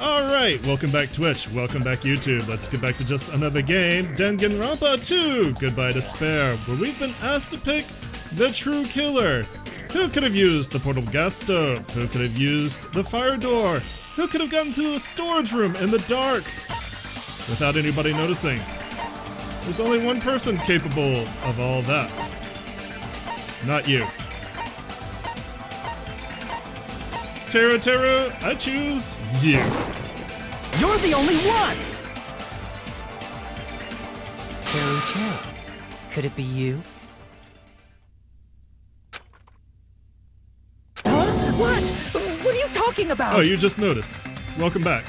Alright, welcome back Twitch, welcome back YouTube. Let's get back to just another game, Danganronpa 2, Goodbye Despair, where we've been asked to pick the true killer. Who could have used the portable gas stove? Who could have used the fire door? Who could have gotten to the storage room in the dark without anybody noticing? There's only one person capable of all that. Not you. Teru, I choose you. You're the only one! Teru, could it be you? What? What are you talking about? Oh, you just noticed. Welcome back.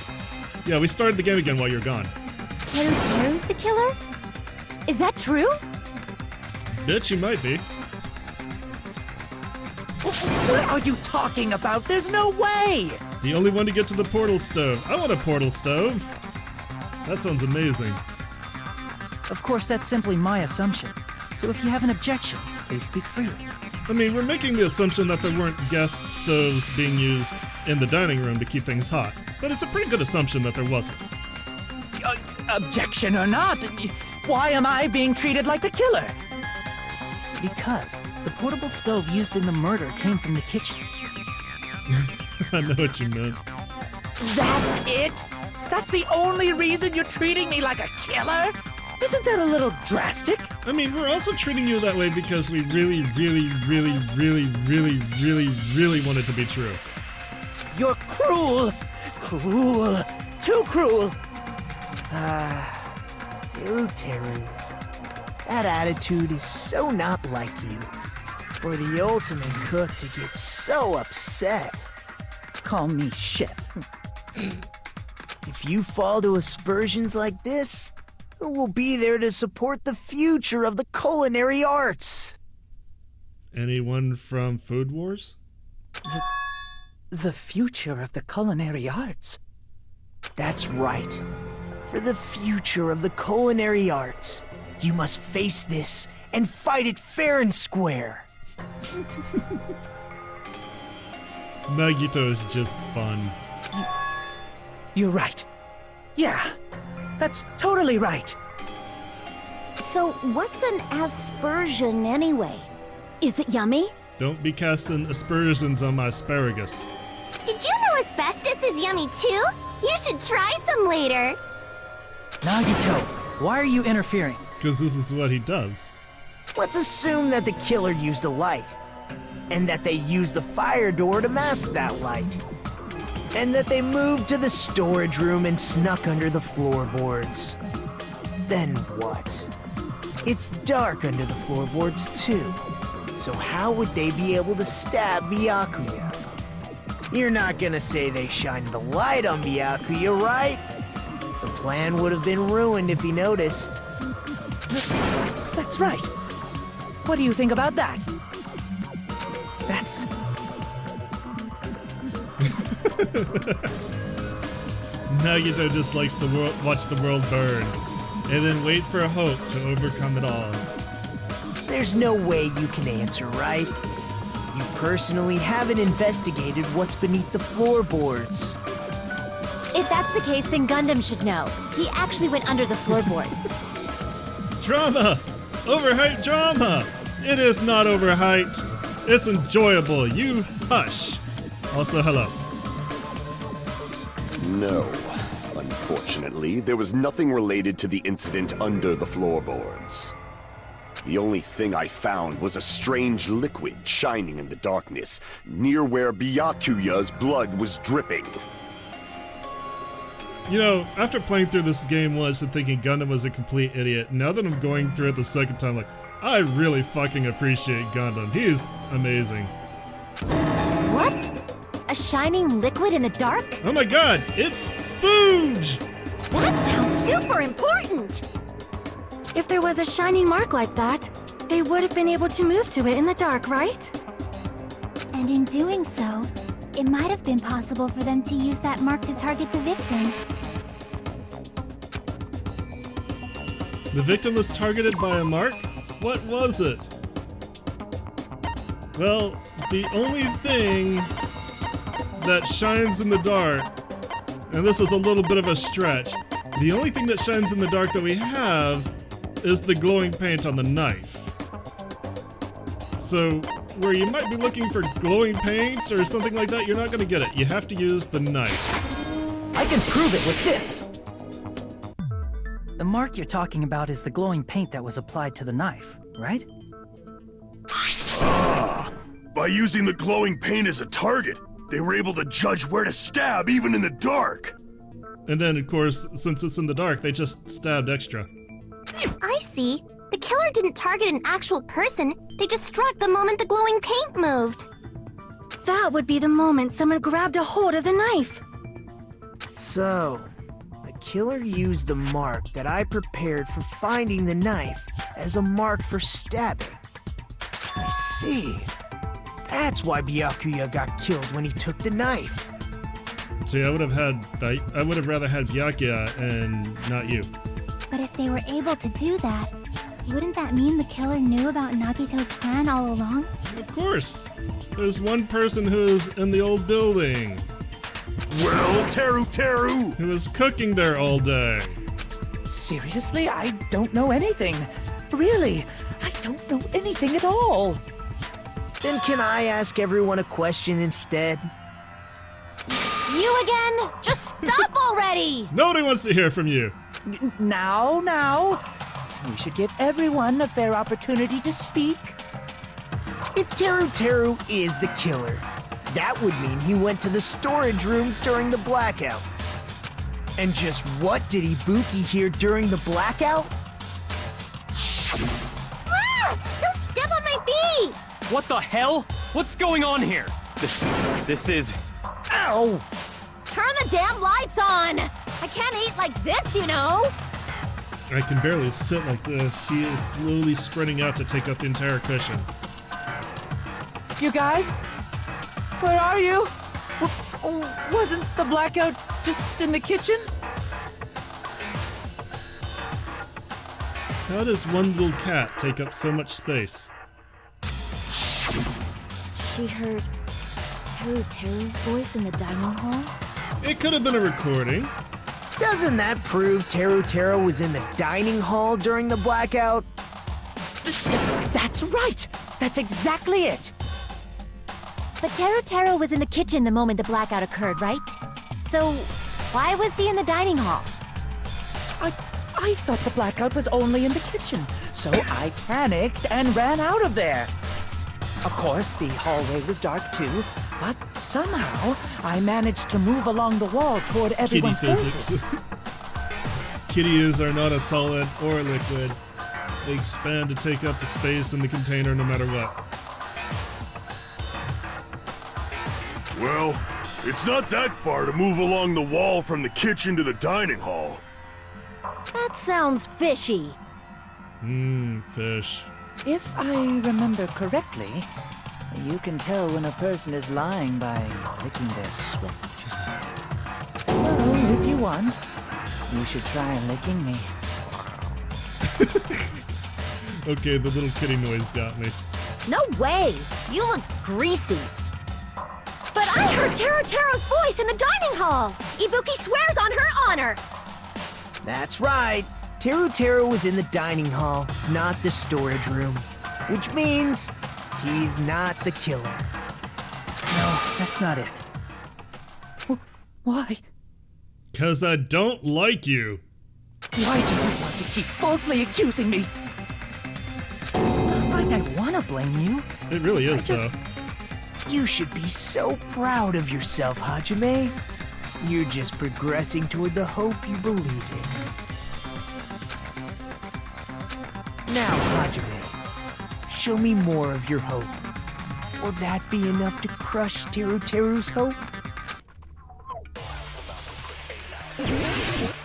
Yeah, we started the game again while you're gone. Teru's the killer? Is that true? Bitch, you might be. What are you talking about? There's no way! The only one to get to the portal stove. I want a portal stove. That sounds amazing. Of course, that's simply my assumption. So if you have an objection, please speak freely. I mean, we're making the assumption that there weren't gas stoves being used in the dining room to keep things hot. But it's a pretty good assumption that there wasn't. Objection or not, why am I being treated like the killer? Because the portable stove used in the murder came from the kitchen. I know what you meant. That's it? That's the only reason you're treating me like a killer? Isn't that a little drastic? I mean, we're also treating you that way because we really want it to be true. You're cruel! Cruel! Too cruel! Teru. That attitude is so not like you. For the ultimate cook to get so upset. Call me chef. If you fall to aspersions like this, who will be there to support the future of the culinary arts? Anyone from Food Wars? The future of the culinary arts? That's right. For the future of the culinary arts, you must face this and fight it fair and square. Nagito is just fun. You're right. Yeah, that's totally right. So what's an aspersion anyway? Is it yummy? Don't be casting aspersions on my asparagus. Did you know asbestos is yummy too? You should try some later. Nagito, why are you interfering? Because this is what he does. Let's assume that the killer used a light, and that they used the fire door to mask that light, and that they moved to the storage room and snuck under the floorboards. Then what? It's dark under the floorboards too, so how would they be able to stab Byakuya? You're not gonna say they shined the light on Byakuya, right? The plan would have been ruined if he noticed. That's right. What do you think about that? That's... Nagito just likes to watch the world burn, and then wait for hope to overcome it all. There's no way you can answer, right? You personally haven't investigated what's beneath the floorboards. If that's the case, then Gundam should know. He actually went under the floorboards. Drama! Overhyped drama! It is not overhyped. It's enjoyable. You hush. Also, hello. No. Unfortunately, there was nothing related to the incident under the floorboards. The only thing I found was a strange liquid shining in the darkness, near where Byakuya's blood was dripping. You know, after playing through this game once and thinking Gundam was a complete idiot, now that I'm going through it the second time, like, I really fucking appreciate Gundam. He is amazing. What? A shining liquid in the dark? Oh my god, it's Spooge! That sounds super important! If there was a shining mark like that, they would have been able to move to it in the dark, right? And in doing so, it might have been possible for them to use that mark to target the victim. The victim was targeted by a mark? What was it? Well, the only thing that shines in the dark and this is a little bit of a stretch. The only thing that shines in the dark that we have is the glowing paint on the knife. So, where you might be looking for glowing paint or something like that, you're not gonna get it. You have to use the knife. I can prove it with this! The mark you're talking about is the glowing paint that was applied to the knife, right? Ah! By using the glowing paint as a target, they were able to judge where to stab even in the dark! And then, of course, since it's in the dark, they just stabbed extra. I see. The killer didn't target an actual person. They just struck the moment the glowing paint moved. That would be the moment someone grabbed a hold of the knife. So, the killer used the mark that I prepared for finding the knife as a mark for stabbing. I see. That's why Byakuya got killed when he took the knife. See, I would have rather had Byakuya and not you. But if they were able to do that, wouldn't that mean the killer knew about Nagito's plan all along? Of course. There's one person who's in the old building. Well, Teru! Who was cooking there all day. Seriously? I don't know anything. Really, I don't know anything at all. Then can I ask everyone a question instead? You again? Just stop already! Nobody wants to hear from you. Now. We should give everyone a fair opportunity to speak. If Teru is the killer, that would mean he went to the storage room during the blackout. And just what did Ibuki hear during the blackout? Ah! Don't step on my feet! What the hell? What's going on here? This is... Ow! Turn the damn lights on! I can't eat like this, you know! I can barely sit like this. She is slowly spreading out to take up the entire cushion. You guys? Where are you? Wasn't the blackout just in the kitchen? How does one little cat take up so much space? She heard Teru's voice in the dining hall? It could have been a recording. Doesn't that prove Teru was in the dining hall during the blackout? That's right! That's exactly it! But Teru was in the kitchen the moment the blackout occurred, right? So, why was he in the dining hall? I thought the blackout was only in the kitchen, so I panicked and ran out of there. Of course, the hallway was dark too, but somehow I managed to move along the wall toward Kitty everyone's physics. voices. Kitties are not a solid or a liquid. They expand to take up the space in the container no matter what. Well, it's not that far to move along the wall from the kitchen to the dining hall. That sounds fishy. Fish. If I remember correctly, you can tell when a person is lying by licking their sweat. So, if you want, you should try licking me. Okay, the little kitty noise got me. No way! You look greasy. But I heard Teru's voice in the dining hall! Ibuki swears on her honor! That's right. Teru was in the dining hall, not the storage room. Which means he's not the killer. No, that's not it. Why? 'Cause I don't like you. Why do you want to keep falsely accusing me? It's not like I want to blame you. It really is, though. You should be so proud of yourself, Hajime. You're just progressing toward the hope you believe in. Now, Hajime, show me more of your hope. Will that be enough to crush Teru's hope?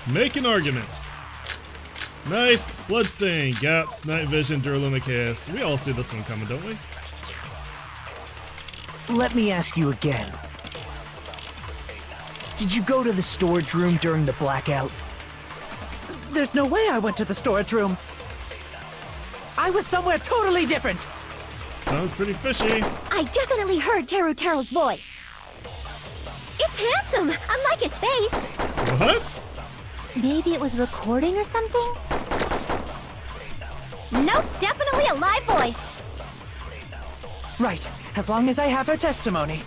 Make an argument. Knife, bloodstain, gaps, night vision, Duraluma chaos. We all see this one coming, don't we? Let me ask you again. Did you go to the storage room during the blackout? There's no way I went to the storage room. I was somewhere totally different. Sounds pretty fishy. I definitely heard Teru's voice. It's It's handsome, unlike his face. What? Maybe it was recording or something? Nope, definitely a live voice. Right, as long as I have her testimony.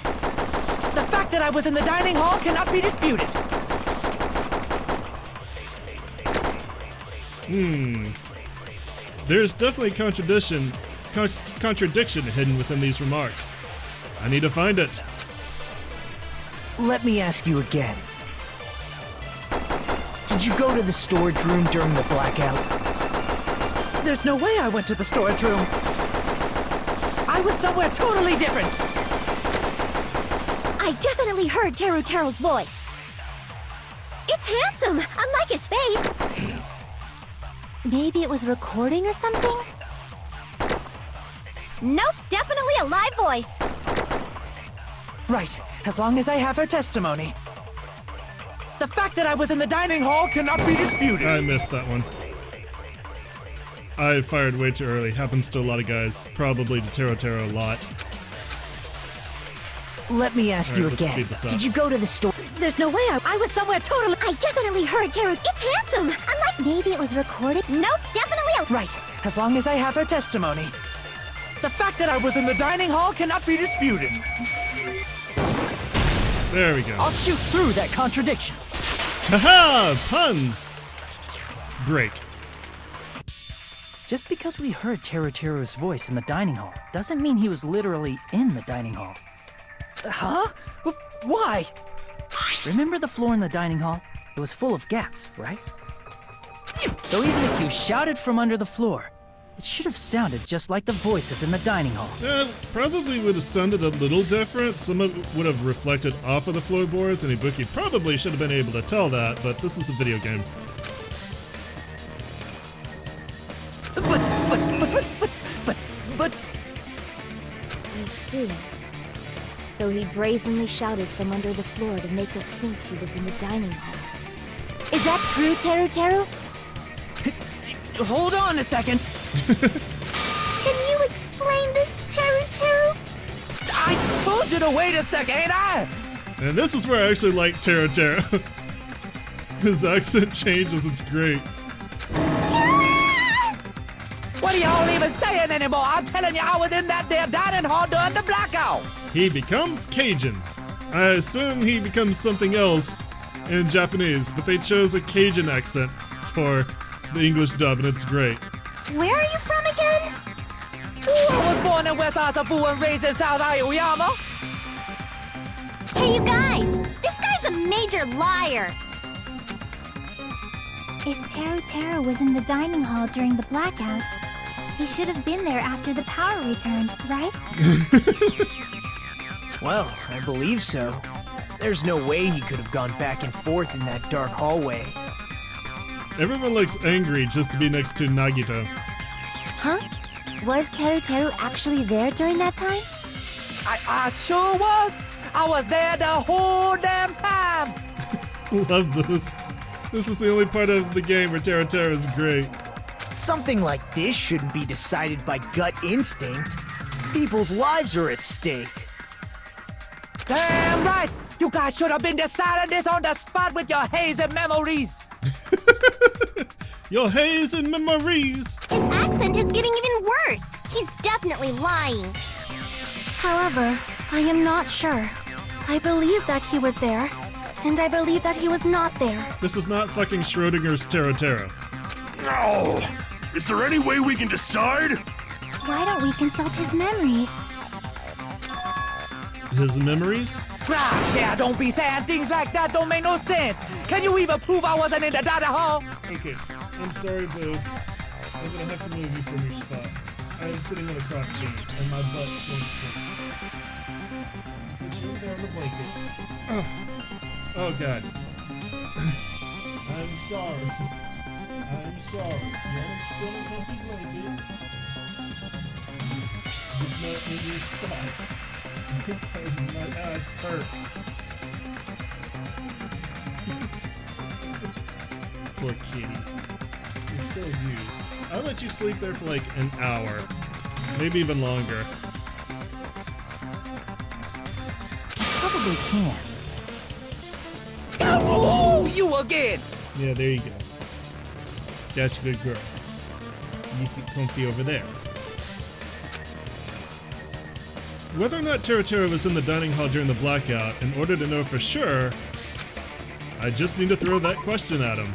The fact that I was in the dining hall cannot be disputed. There's definitely contradiction hidden within these remarks. I need to find it. Let me ask you again. Did you go to the storage room during the blackout? There's no way I went to the storage room. I was somewhere totally different. I definitely heard Terutero's voice. It's handsome, unlike his face. Maybe it was recording or something? Nope, definitely a live voice. Right, as long as I have her testimony. The fact that I was in the dining hall cannot be disputed. I missed that one. I fired way too early. Happens to a lot of guys. Probably to Terotero a lot. Let me ask you Alright, let's again. speed this up. Did you go to the store? There's no way I was somewhere totally. I definitely heard Teru. It's handsome, unlike. Maybe it was recording? Nope, definitely a. Right, as long as I have her testimony. The fact that I was in the dining hall cannot be disputed. There we go. I'll shoot through that contradiction. Haha! Puns! Break. Just because we heard Terutero's voice in the dining hall doesn't mean he was literally in the dining hall. Huh? Why? Remember the floor in the dining hall? It was full of gaps, right? So even if you shouted from under the floor, it should have sounded just like the voices in the dining hall. Probably would have sounded a little different. Some of it would have reflected off of the floorboards, and Ibuki probably should have been able to tell that, but this is a video game. But... I see. So he brazenly shouted from under the floor to make us think he was in the dining hall. Is that true, Teru? Hold on a second. Can you explain this, Teru? I told you to wait a second, ain't I? And this is where I actually like Terotero. His accent changes, it's great. What are y'all even saying anymore? I'm telling you, I was in that there dining hall during the blackout. He becomes Cajun. I assume he becomes something else in Japanese, but they chose a Cajun accent for the English dub, and it's great. Where are you from again? I was born in West Asafu and raised in South Aoyama. Hey, you guys! This guy's a major liar. If Teru was in the dining hall during the blackout, he should have been there after the power returned, right? Well, I believe so. There's no way he could have gone back and forth in that dark hallway. Everyone looks angry just to be next to Nagito. Huh? Was Teru actually there during that time? I sure was. I was there the whole damn time. Love this. This is the only part of the game where Terotero is great. Something like this shouldn't be decided by gut instinct. People's lives are at stake. Damn right. You guys should have been deciding this on the spot with your hazy memories. Your haze and memories. His accent is getting even worse. He's definitely lying. However, I am not sure. I believe that he was there, and I believe that he was not there. This is not fucking Schrodinger's Terotero. No! Is there any way we can decide? Why don't we consult his memories? His memories? Gosh, yeah, don't be saying things like that. Don't make no sense. Can you even prove I wasn't in the dining hall? Okay, I'm sorry, boo. I'm gonna have to move you from your spot. I am sitting on a cross game, and my butt won't swing. Put you there on the blanket. Oh God. I'm sorry. I'm sorry. You're still a comfy blanket. Just not in your spot. Because my ass hurts. Poor kitty. You're so used. I'll let you sleep there for like an hour. Maybe even longer. Probably can. again. Yeah, there you go. That's a good girl. You get comfy over there. Whether or not Teru was in the dining hall during the blackout, in order to know for sure, I just need to throw that question at him.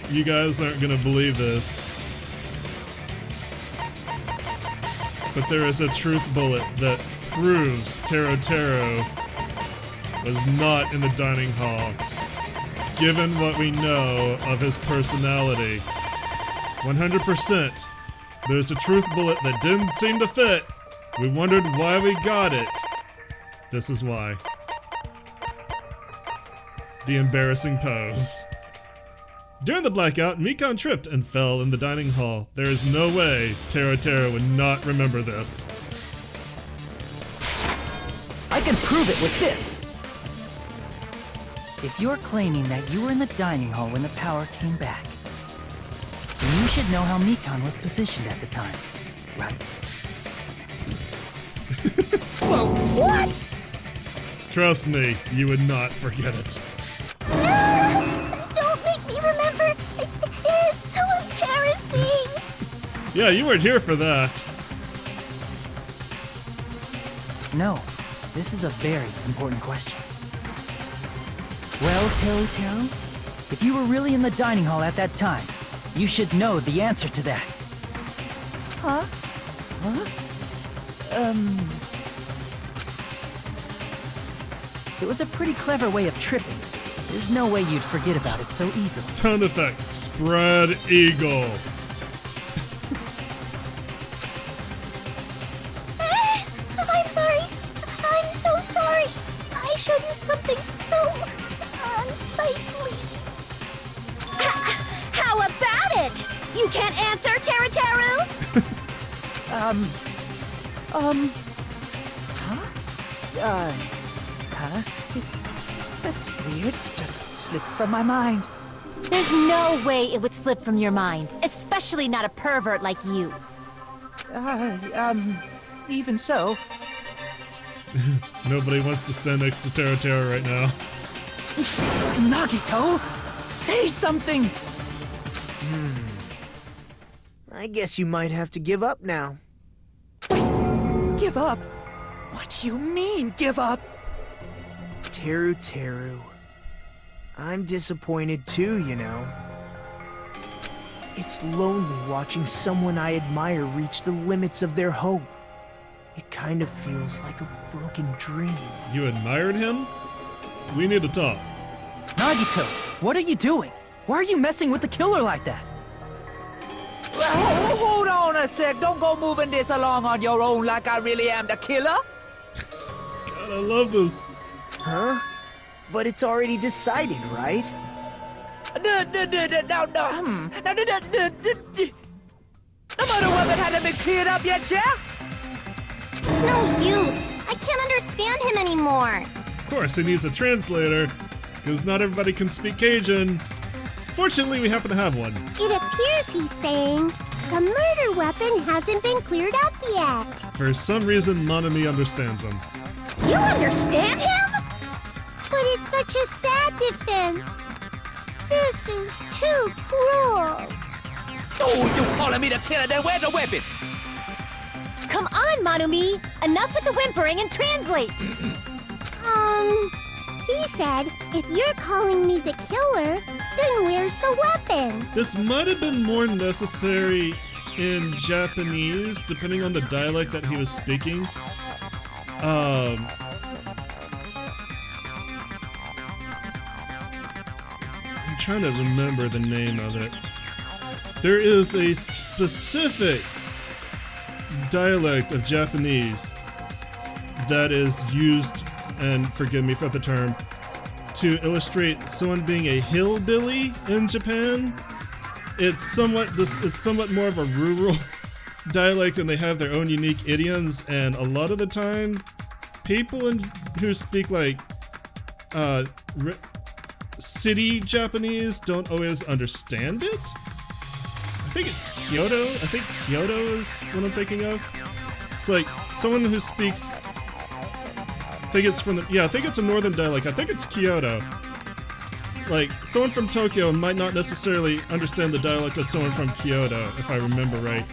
You guys aren't gonna believe this, but there is a truth bullet that proves Teru was not in the dining hall, given what we know of his personality. 100%. There's a truth bullet that didn't seem to fit. We wondered why we got it. This is why. The embarrassing pose. During the blackout, Mikan tripped and fell in the dining hall. There is no way Teru would not remember this. I can prove it with this. If you're claiming that you were in the dining hall when the power came back, then you should know how Mikan was positioned at the time, right? Whoa, what? Trust me, you would not forget it. Don't make me remember. It's so embarrassing. Yeah, you weren't here for that. No, this is a very important question. Well, Teru, if you were really in the dining hall at that time, you should know the answer to that. Huh? It was a pretty clever way of tripping. There's no way you'd forget about it so easily. Sound effect. Spread eagle. I'm sorry. I'm so sorry. I showed you something so unsightly. How about it? You can't answer, Teru? That's weird. Just slipped from my mind. There's no way it would slip from your mind, especially not a pervert like you. Even so. Nobody wants to stand next to Teru right now. Nagito, say something! I guess you might have to give up now. Give up? What do you mean, give up? Teru. I'm disappointed too, you know. It's lonely watching someone I admire reach the limits of their hope. It kind of feels like a broken dream. You admired him? We need to talk. Nagito, what are you doing? Why are you messing with the killer like that? Hold on a sec. Don't go moving this along on your own like I really am the killer. God, I love this. Huh? But it's already decided, right? The murder weapon hasn't been cleared up yet, Chef? It's no use. I can't understand him anymore. Of course, he needs a translator, because not everybody can speak Cajun. Fortunately, we happen to have one. It appears he's saying the murder weapon hasn't been cleared up yet. For some reason, Monami understands him. You understand him? But it's such a sad defense. This is too cruel. Oh, you calling me the killer? Then where's the weapon? Come on, Manumi! Enough with the whimpering and translate! He said, if you're calling me the killer, then where's the weapon? This might have been more necessary in Japanese, depending on the dialect that he was speaking. I'm trying to remember the name of it. There is a specific dialect of Japanese that is used, and forgive me for the term, to illustrate someone being a hillbilly in Japan. It's somewhat more of a rural dialect, and they have their own unique idioms, and a lot of the time people who speak like city Japanese don't always understand it. I think it's Kyoto. I think Kyoto is what I'm thinking of. It's like someone who speaks think it's from the, yeah, I think it's a northern dialect. I think it's Kyoto. Like, someone from Tokyo might not necessarily understand the dialect of someone from Kyoto, if I remember right.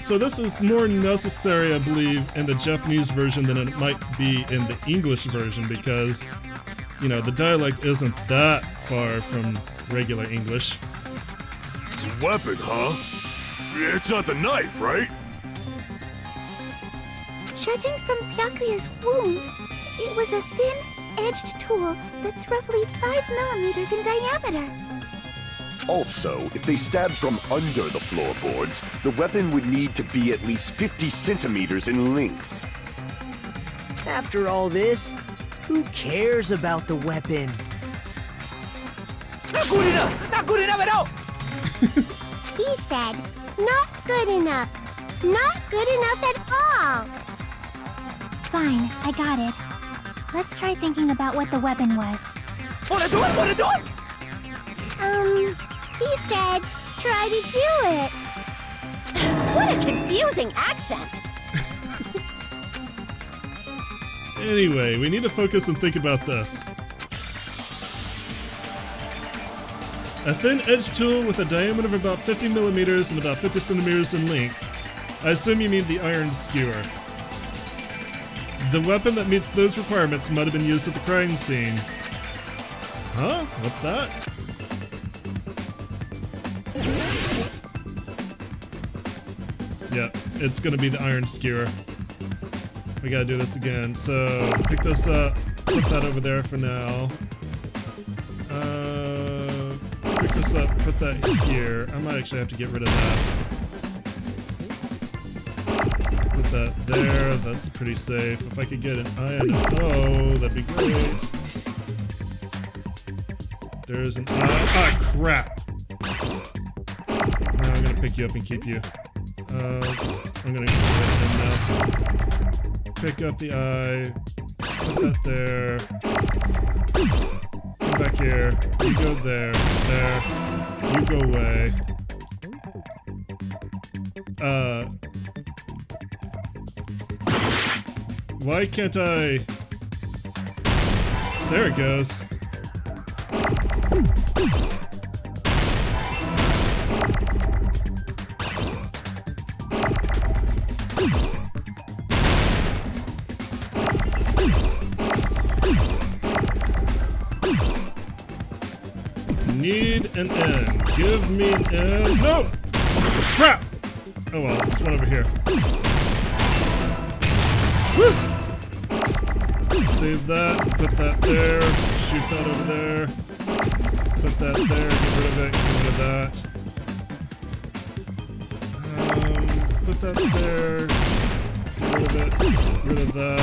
So this is more necessary, I believe, in the Japanese version than it might be in the English version because, you know, the dialect isn't that far from regular English. Weapon, huh? It's not the knife, right? Judging from Byakuya's wounds, it was a thin-edged tool that's roughly 5 millimeters in diameter. Also, if they stabbed from under the floorboards, the weapon would need to be at least 50 centimeters in length. After all this, who cares about the weapon? Not good enough! Not good enough at all! He said, not good enough. Not good enough at all. Fine, I got it. Let's try thinking about what the weapon was. Wanna do it? Wanna do it? He said, try to do it. What a confusing accent. Anyway, we need to focus and think about this. A thin-edged tool with a diameter of about 50 millimeters and about 50 centimeters in length. I assume you mean the iron skewer. The weapon that meets those requirements might have been used at the crime scene. Huh? What's that? Yeah, it's gonna be the iron skewer. We gotta do this again. So, pick this up, put that over there for now. Pick this up, put that here. I might actually have to get rid of that. Put that there, that's pretty safe. If I could get an I and an O, that'd be great. There's an I. Ah, crap! Now I'm gonna pick you up and keep you. I'm gonna get rid of him now. Pick up the eye. Put that there. Come back here. You go there. There. You go away. Why can't I? There it goes. Need an N. Give me an N. No! Crap! Oh well, this one over here. Woo! Save that. Put that there. Shoot that over there. Put that there. Get rid of it. Get rid of that. Put that there. Get rid of it. Get rid of that.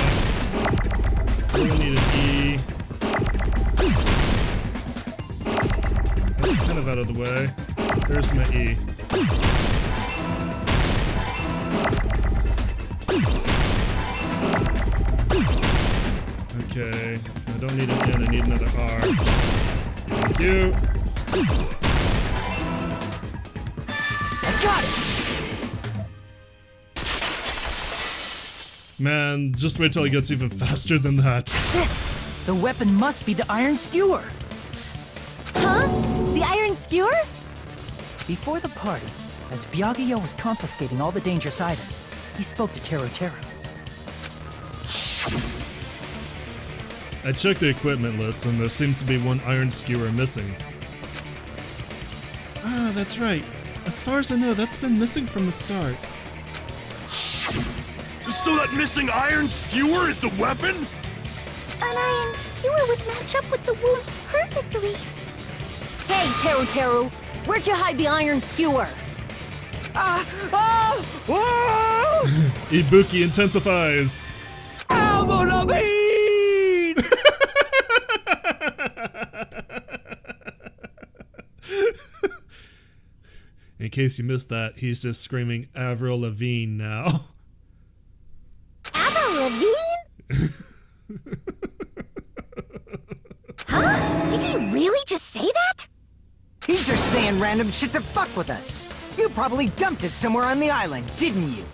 Really need an E. That's kind of out of the way. There's my E. Okay, I don't need an N, I need another R. Thank you. I got it! Man, just wait till it gets even faster than that. That's it! The weapon must be the iron skewer! Huh? The iron skewer? Before the party, as Byakuya was confiscating all the dangerous items, he spoke to Tero. I checked the equipment list and there seems to be one iron skewer missing. Ah, that's right. As far as I know, that's been missing from the start. So that missing iron skewer is the weapon? An iron skewer would match up with the wounds perfectly. Hey, Teru, where'd you hide the iron skewer? Ibuki intensifies! In case you missed that, he's just screaming Avril Lavigne now. Avril Lavigne? Huh? Did he really just say that? He's just saying random shit to fuck with us. You probably dumped it somewhere on the island, didn't you?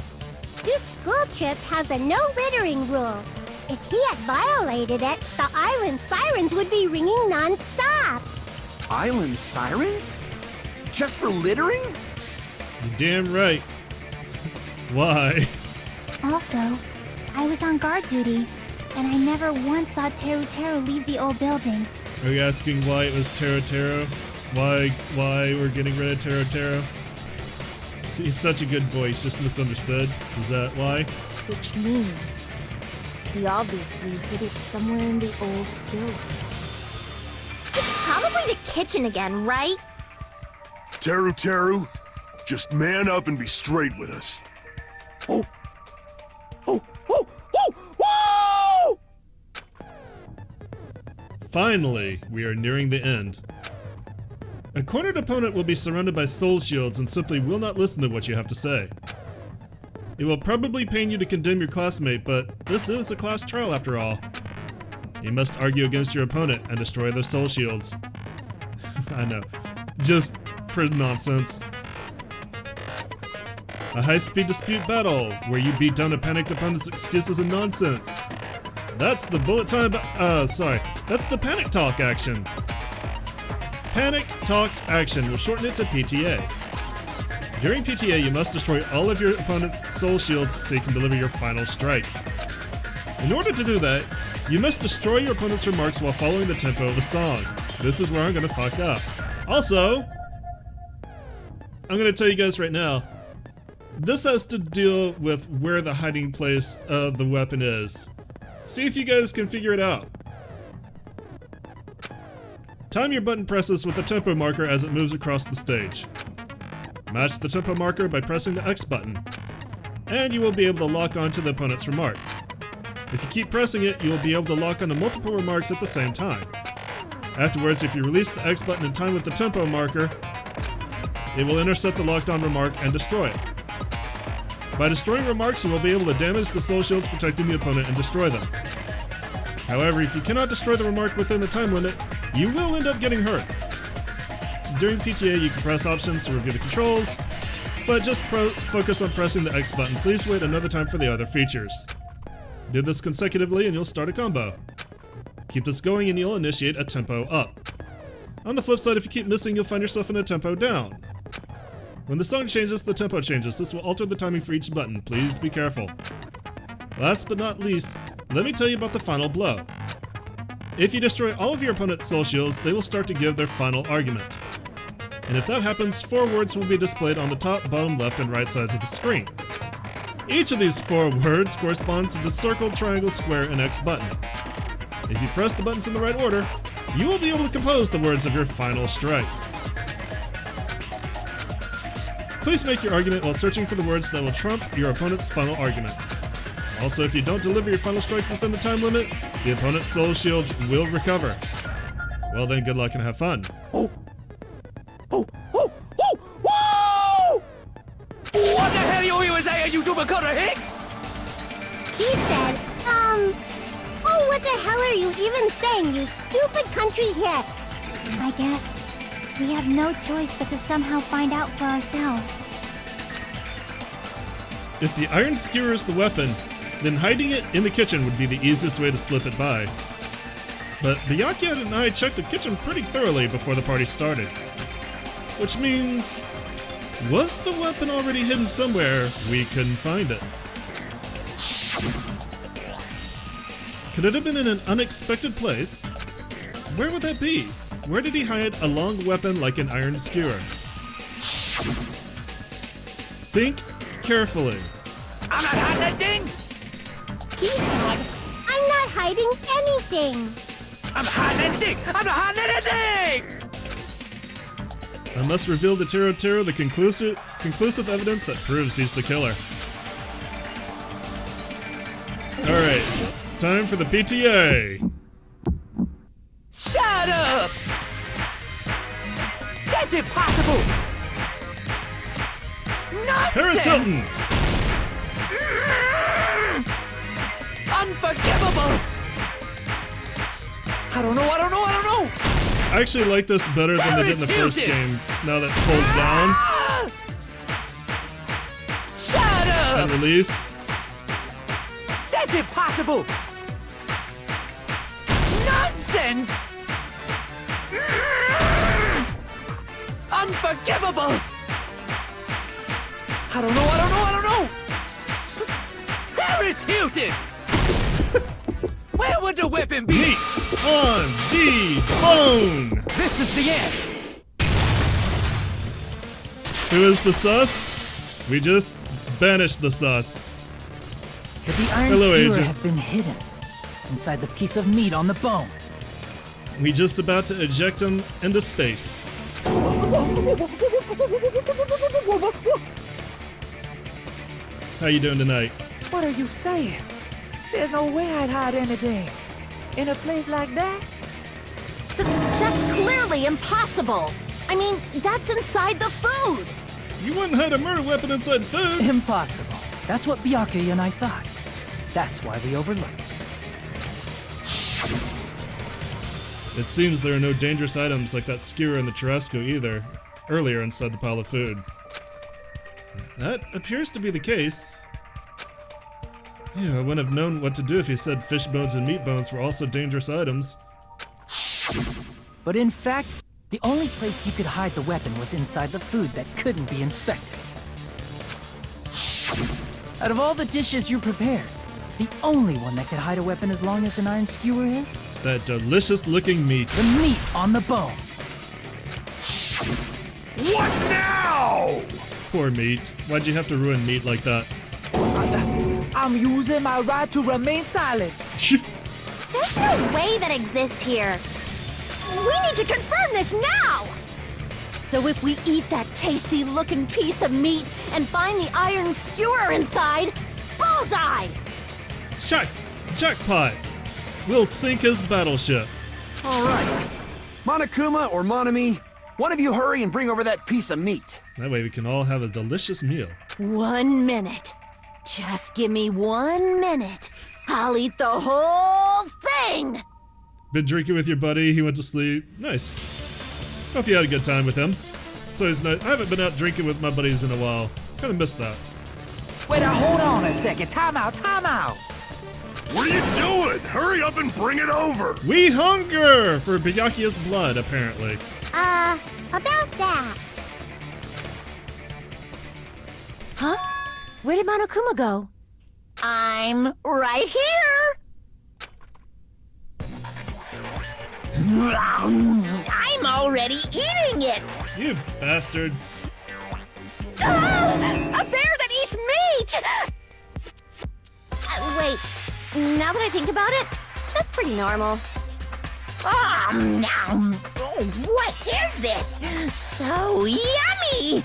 This school trip has a no littering rule. If he had violated it, the island sirens would be ringing non-stop. Island sirens? Just for littering? You're damn right. Why? Also, I was on guard duty, and I never once saw Teru Teru leave the old building. Are you asking why it was Taro Taro? Why we're getting rid of Taro Taro? He's such a good boy, he's just misunderstood. Is that why? Which means he obviously hid it somewhere in the old building. It's probably the kitchen again, right? Teru Teru, just man up and be straight with us. Oh! Oh! Oh! Oh! Whoa! Finally, we are nearing the end. A cornered opponent will be surrounded by soul shields and simply will not listen to what you have to say. It will probably pain you to condemn your classmate, but this is a class trial after all. You must argue against your opponent and destroy their soul shields. I know, just for nonsense. A high-speed dispute battle, where you beat down a panicked opponent's excuses and nonsense. That's the bullet time, that's the panic talk action. Panic talk action, we'll shorten it to PTA. During PTA, you must destroy all of your opponent's soul shields so you can deliver your final strike. In order to do that, you must destroy your opponent's remarks while following the tempo of the song. This is where I'm gonna fuck up. Also, I'm gonna tell you guys right now, this has to deal with where the hiding place of the weapon is. See if you guys can figure it out. Time your button presses with the tempo marker as it moves across the stage. Match the tempo marker by pressing the X button, and you will be able to lock onto the opponent's remark. If you keep pressing it, you will be able to lock onto multiple remarks at the same time. Afterwards, if you release the X button in time with the tempo marker, it will intercept the locked on remark and destroy it. By destroying remarks, you will be able to damage the soul shields protecting the opponent and destroy them. However, if you cannot destroy the remark within the time limit, you will end up getting hurt. During PTA, you can press options to review the controls, but just focus on pressing the X button. Please wait another time for the other features. Do this consecutively and you'll start a combo. Keep this going and you'll initiate a tempo up. On the flip side, if you keep missing, you'll find yourself in a tempo down. When the song changes, the tempo changes. This will alter the timing for each button. Please be careful. Last but not least, let me tell you about the final blow. If you destroy all of your opponent's soul shields, they will start to give their final argument. And if that happens, 4 words will be displayed on the top, bottom, left, and right sides of the screen. Each of these 4 words correspond to the circle, triangle, square, and X button. If you press the buttons in the right order, you will be able to compose the words of your final strike. Please make your argument while searching for the words that will trump your opponent's final argument. Also, if you don't deliver your final strike within the time limit, the opponent's soul shields will recover. Well then, good luck and have fun. Oh! Oh! Oh! Oh! Whoa! What the hell you saying, you double-cutter hick? He said, oh, what the hell are you even saying, you stupid country hick? I guess we have no choice but to somehow find out for ourselves. If the iron skewer is the weapon, then hiding it in the kitchen would be the easiest way to slip it by. But Byakuya and I checked the kitchen pretty thoroughly before the party started. Which means, was the weapon already hidden somewhere? We couldn't find it. Could it have been in an unexpected place? Where would that be? Where did he hide a long weapon like an iron skewer? Think carefully. I'm not hiding that thing! He said, I'm not hiding anything. I'm hiding that thing! I'm not hiding anything! I must reveal to Taro Taro the conclusive evidence that proves he's the killer. Alright, time for the PTA! Shut up! That's impossible! Nonsense! Paris Hilton! Unforgivable! I don't know! I actually like this better than they did in the first game, now that's hold down Ah! Shut up! and release. That's impossible! sense. Unforgivable! I don't know. Harris Hilton! Where would the weapon be? Meat on the bone! This is the end! Who is the sus? We just banished the sus. Could the iron Hello, skewer Agent. have been hidden inside the piece of meat on the bone? We just about to eject him into space. How you doing tonight? What are you saying? There's no way I'd hide anything in a place like that. That's clearly impossible. I mean, that's inside the food. You wouldn't hide a murder weapon inside food. Impossible. That's what Byakuya and I thought. That's why we overlooked it. It seems there are no dangerous items like that skewer and the churrasco either, earlier inside the pile of food. That appears to be the case. Yeah, I wouldn't have known what to do if he said fish bones and meat bones were also dangerous items. But in fact, the only place you could hide the weapon was inside the food that couldn't be inspected. Out of all the dishes you prepared, the only one that could hide a weapon as long as an iron skewer is That delicious looking meat. the meat on the bone. What now? Poor meat. Why'd you have to ruin meat like that? I'm using my right to remain silent. There's no way that exists here. We need to confirm this now! So if we eat that tasty-looking piece of meat and find the iron skewer inside, bullseye! Jackpot! We'll sink his battleship. All right. Monokuma or Monami, one of you hurry and bring over that piece of meat. That way we can all have a delicious meal. 1 minute. Just give me 1 minute. I'll eat the whole thing! Been drinking with your buddy, he went to sleep. Nice. Hope you had a good time with him. It's always nice. I haven't been out drinking with my buddies in a while. Kinda missed that. Wait, now hold on a second. Time out. What are you doing? Hurry up and bring it over! We hunger for Byakuya's blood, apparently. About that. Huh? Where did Monokuma go? I'm right here! I'm already eating it! You bastard. A bear that eats meat! Wait, now that I think about it, that's pretty normal. Oh, what is this? So yummy!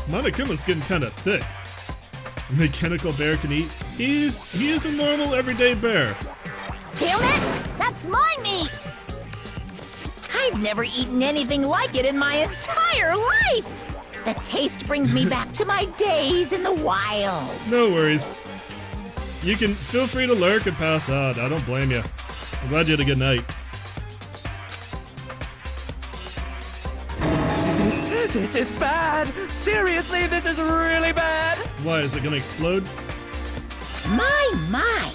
Monokuma's getting kinda thick. A mechanical bear can eat. He is a normal everyday bear. Damn it! That's my meat! I've never eaten anything like it in my entire life! The taste brings me back to my days in the wild. No worries. You can feel free to lurk and pass out. I don't blame you. I'm glad you had a good night. This is bad. Seriously, this is really bad. Why, is it gonna explode? My!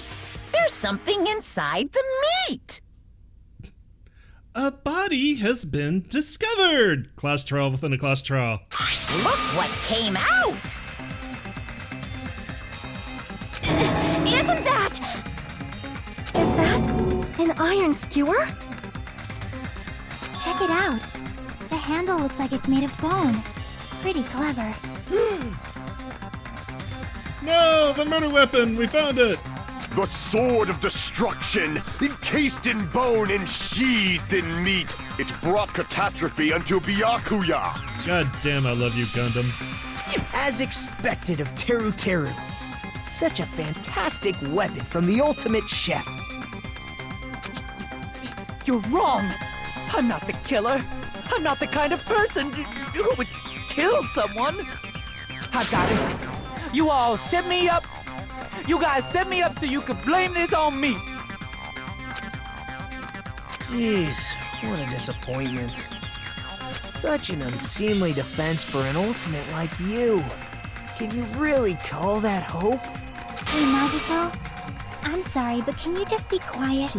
There's something inside the meat! A body has been discovered! Class trial within a class trial. Look what came out! Isn't that... Is that an iron skewer? Check it out. The handle looks like it's made of bone. Pretty clever. No! The murder weapon! We found it! The sword of destruction, encased in bone and sheathed in meat. It brought catastrophe unto Byakuya. God damn, I love you, Gundam. As expected of Teru Teru. Such a fantastic weapon from the ultimate chef. You're wrong. I'm not the killer. I'm not the kind of person who would kill someone. I got it. You all set me up. You guys set me up so you could blame this on me. Jeez, what a disappointment. Such an unseemly defense for an ultimate like you. Can you really call that hope? Hey, Nagito. I'm sorry, but can you just be quiet?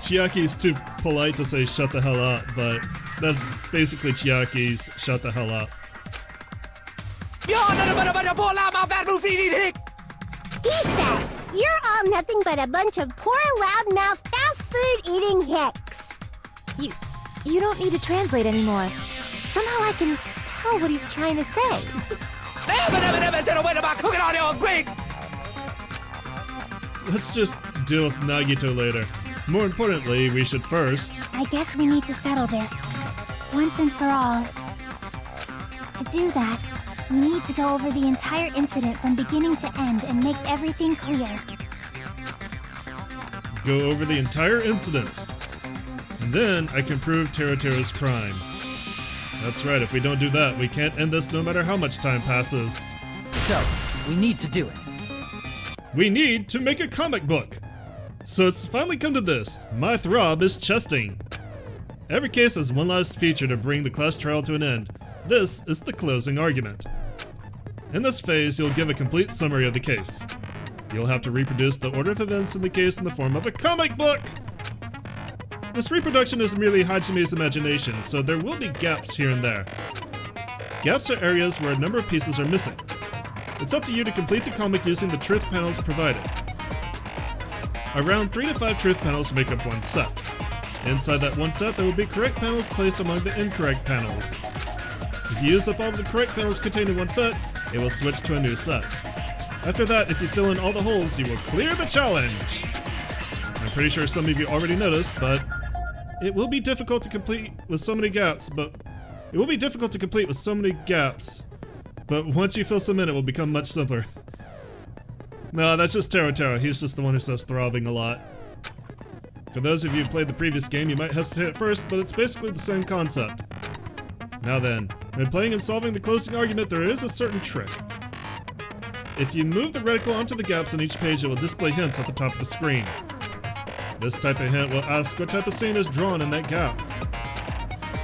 Chiaki's too polite to say shut the hell up, but that's basically Chiaki's shut the hell up. You're nothing but a bunch of poor loudmouth bad move eating hicks! He said, you're all nothing but a bunch of poor, loudmouth, fast food eating hicks. You don't need to translate anymore. Somehow I can tell what he's trying to say. Never said a word about cooking on your Greek! Let's just deal with Nagito later. More importantly, we should first... I guess we need to settle this, once and for all. To do that, we need to go over the entire incident from beginning to end and make everything clear. Go over the entire incident. And then I can prove Teruteru's crime. That's right, if we don't do that, we can't end this no matter how much time passes. So, we need to do it. We need to make a comic book! So it's finally come to this. My throb is chesting. Every case has one last feature to bring the class trial to an end. This is the closing argument. In this phase, you'll give a complete summary of the case. You'll have to reproduce the order of events in the case in the form of a comic book! This reproduction is merely Hajime's imagination, so there will be gaps here and there. Gaps are areas where a number of pieces are missing. It's up to you to complete the comic using the truth panels provided. Around 3 to 5 truth panels make up one set. Inside that one set, there will be correct panels placed among the incorrect panels. If you use up all of the correct panels contained in one set, it will switch to a new set. After that, if you fill in all the holes, you will clear the challenge! I'm pretty sure some of you already noticed, but it will be difficult to complete with so many gaps, but once you fill some in, it will become much simpler. No, that's just Teruteru. He's just the one who says throbbing a lot. For those of you who played the previous game, you might hesitate at first, but it's basically the same concept. Now then, when playing and solving the closing argument, there is a certain trick. If you move the reticle onto the gaps on each page, it will display hints at the top of the screen. This type of hint will ask what type of scene is drawn in that gap.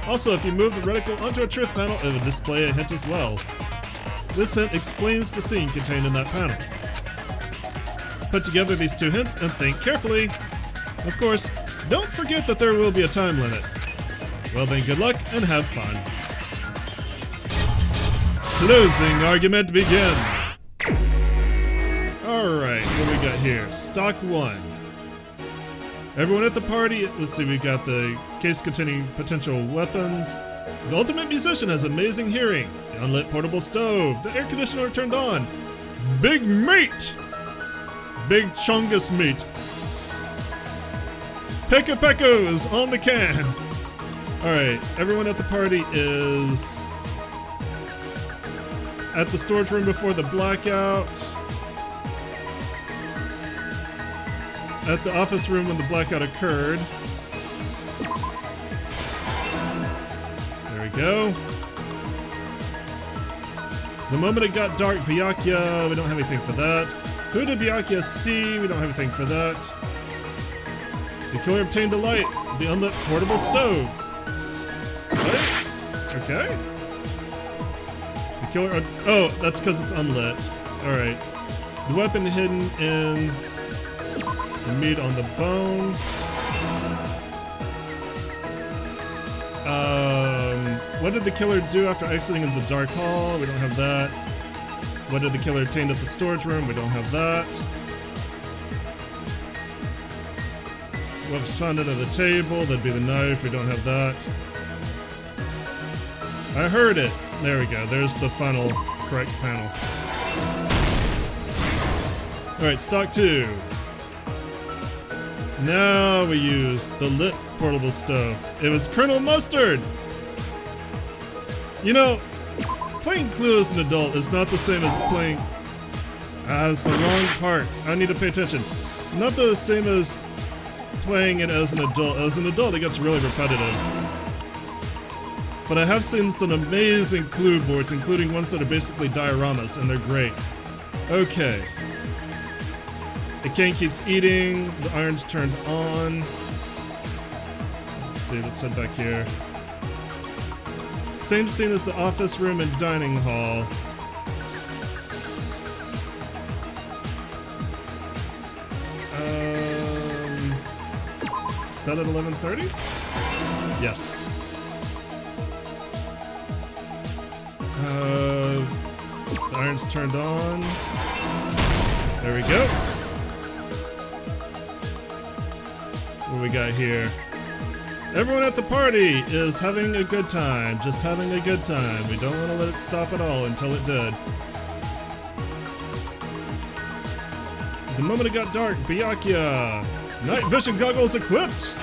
Also, if you move the reticle onto a truth panel, it will display a hint as well. This hint explains the scene contained in that panel. Put together these two hints and think carefully. Of course, don't forget that there will be a time limit. Well then, good luck and have fun. Closing argument begin. Alright, what we got here? Stock 1. Everyone at the party, let's see, we got the case containing potential weapons. The ultimate musician has amazing hearing. The unlit portable stove. The air conditioner turned on. Big meat! Big chungus meat. Pekka Pekko is on the can. Alright, everyone at the party is at the storage room before the blackout. At the office room when the blackout occurred. There we go. The moment it got dark, Byakuya, we don't have anything for that. Who did Byakuya see? We don't have anything for that. The killer obtained a light, the unlit portable stove. What? Okay. The killer, oh, that's because it's unlit. Alright. The weapon hidden in the meat on the bone. What did the killer do after exiting into the dark hall? We don't have that. What did the killer obtain at the storage room? We don't have that. What was found under the table? That'd be the knife. We don't have that. I heard it. There we go. There's the final correct panel. Alright, stock 2. Now we use the lit portable stove. It was Colonel Mustard! You know, playing Clue as an adult is not the same as playing... it's the wrong part. I need to pay attention. Not the same as playing it as an adult. As an adult, it gets really repetitive. But I have seen some amazing Clue boards, including ones that are basically dioramas, and they're great. Okay. The cane keeps eating. The iron's turned on. Let's see, let's head back here. Same scene as the office room and dining hall. that at 11:30? Yes. The iron's turned on. There we go. What we got here? Everyone at the party is having a good time. Just having a good time. We don't want to let it stop at all until it did. The moment it got dark, Byakuya! Night vision goggles equipped!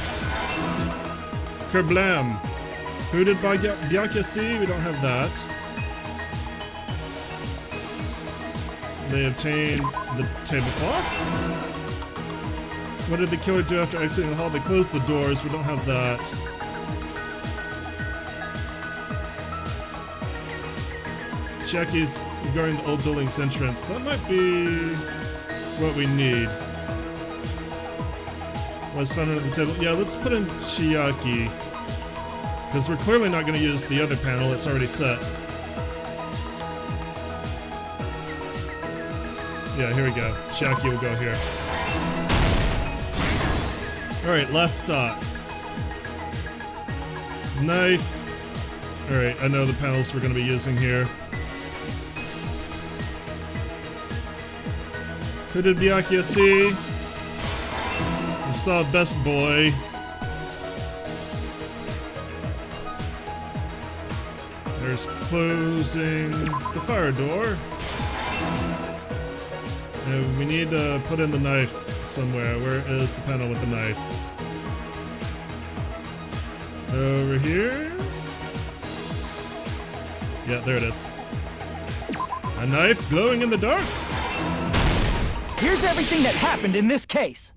Kerblam! Who did Byakuya see? We don't have that. They obtained the tablecloth. What did the killer do after exiting the hall? They closed the doors. We don't have that. Chiaki's regarding the old building's entrance. That might be what we need. Was found under the table. Yeah, let's put in Chiaki. Because we're clearly not going to use the other panel. It's already set. Yeah, here we go. Chiaki will go here. Alright, last stop. Knife. Alright, I know the panels we're going to be using here. Who did Byakuya see? We saw Best Boy. There's closing the fire door. And we need to put in the knife somewhere. Where is the panel with the knife? Over here? Yeah, there it is. A knife glowing in the dark? Here's everything that happened in this case.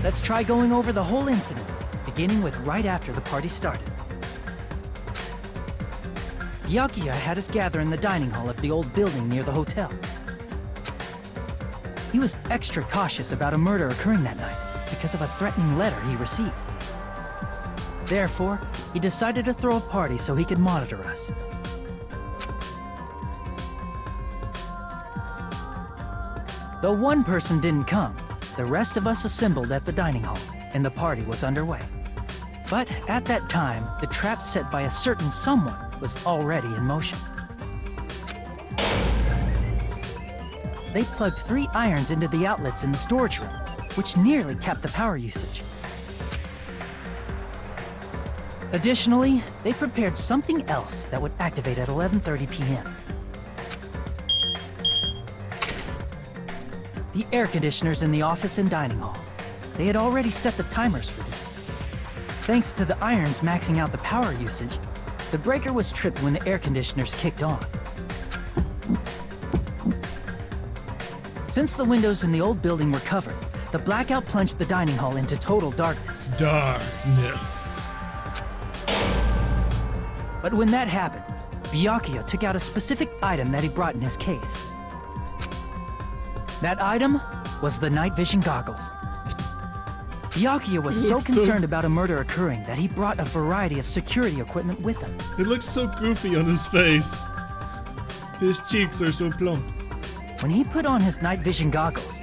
Let's try going over the whole incident, beginning with right after the party started. Byakuya had us gather in the dining hall of the old building near the hotel. He was extra cautious about a murder occurring that night because of a threatening letter he received. Therefore, he decided to throw a party so he could monitor us. Though one person didn't come, the rest of us assembled at the dining hall, and the party was underway. But at that time, the trap set by a certain someone was already in motion. They plugged 3 irons into the outlets in the storage room, which nearly capped the power usage. Additionally, they prepared something else that would activate at 11:30 p.m. The air conditioners in the office and dining hall. They had already set the timers for this. Thanks to the irons maxing out the power usage, the breaker was tripped when the air conditioners kicked on. Since the windows in the old building were covered, the blackout plunged the dining hall into total darkness. Darkness. But when that happened, Byakuya took out a specific item that he brought in his case. That item was the night vision goggles. Byakuya was so concerned about a murder occurring that he brought a variety of security equipment with him. It looks so goofy on his face. His cheeks are so plump. When he put on his night vision goggles,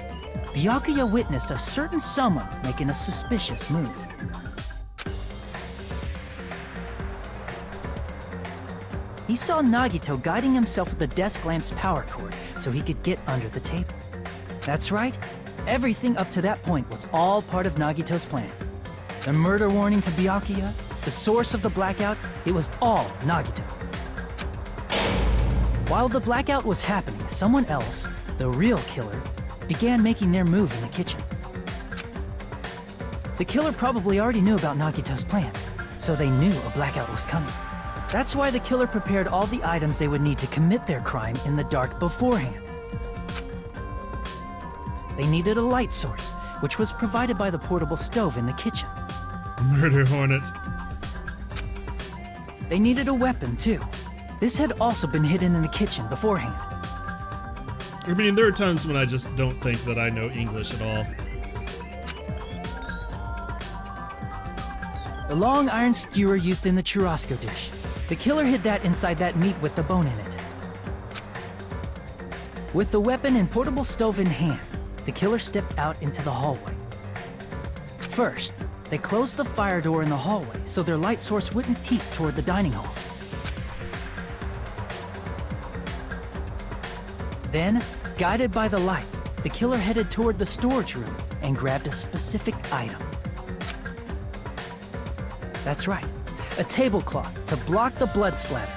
Byakuya witnessed a certain someone making a suspicious move. He saw Nagito guiding himself with the desk lamp's power cord so he could get under the table. That's right, everything up to that point was all part of Nagito's plan. The murder warning to Byakuya, the source of the blackout, it was all Nagito. While the blackout was happening, someone else, the real killer, began making their move in the kitchen. The killer probably already knew about Nagito's plan, so they knew a blackout was coming. That's why the killer prepared all the items they would need to commit their crime in the dark beforehand. They needed a light source, which was provided by the portable stove in the kitchen. Murder hornet. They needed a weapon, too. This had also been hidden in the kitchen beforehand. I mean, there are times when I just don't think that I know English at all. The long iron skewer used in the churrasco dish. The killer hid that inside that meat with the bone in it. With the weapon and portable stove in hand, the killer stepped out into the hallway. First, they closed the fire door in the hallway so their light source wouldn't peek toward the dining hall. Then, guided by the light, the killer headed toward the storage room and grabbed a specific item. That's right, a tablecloth to block the blood splatter.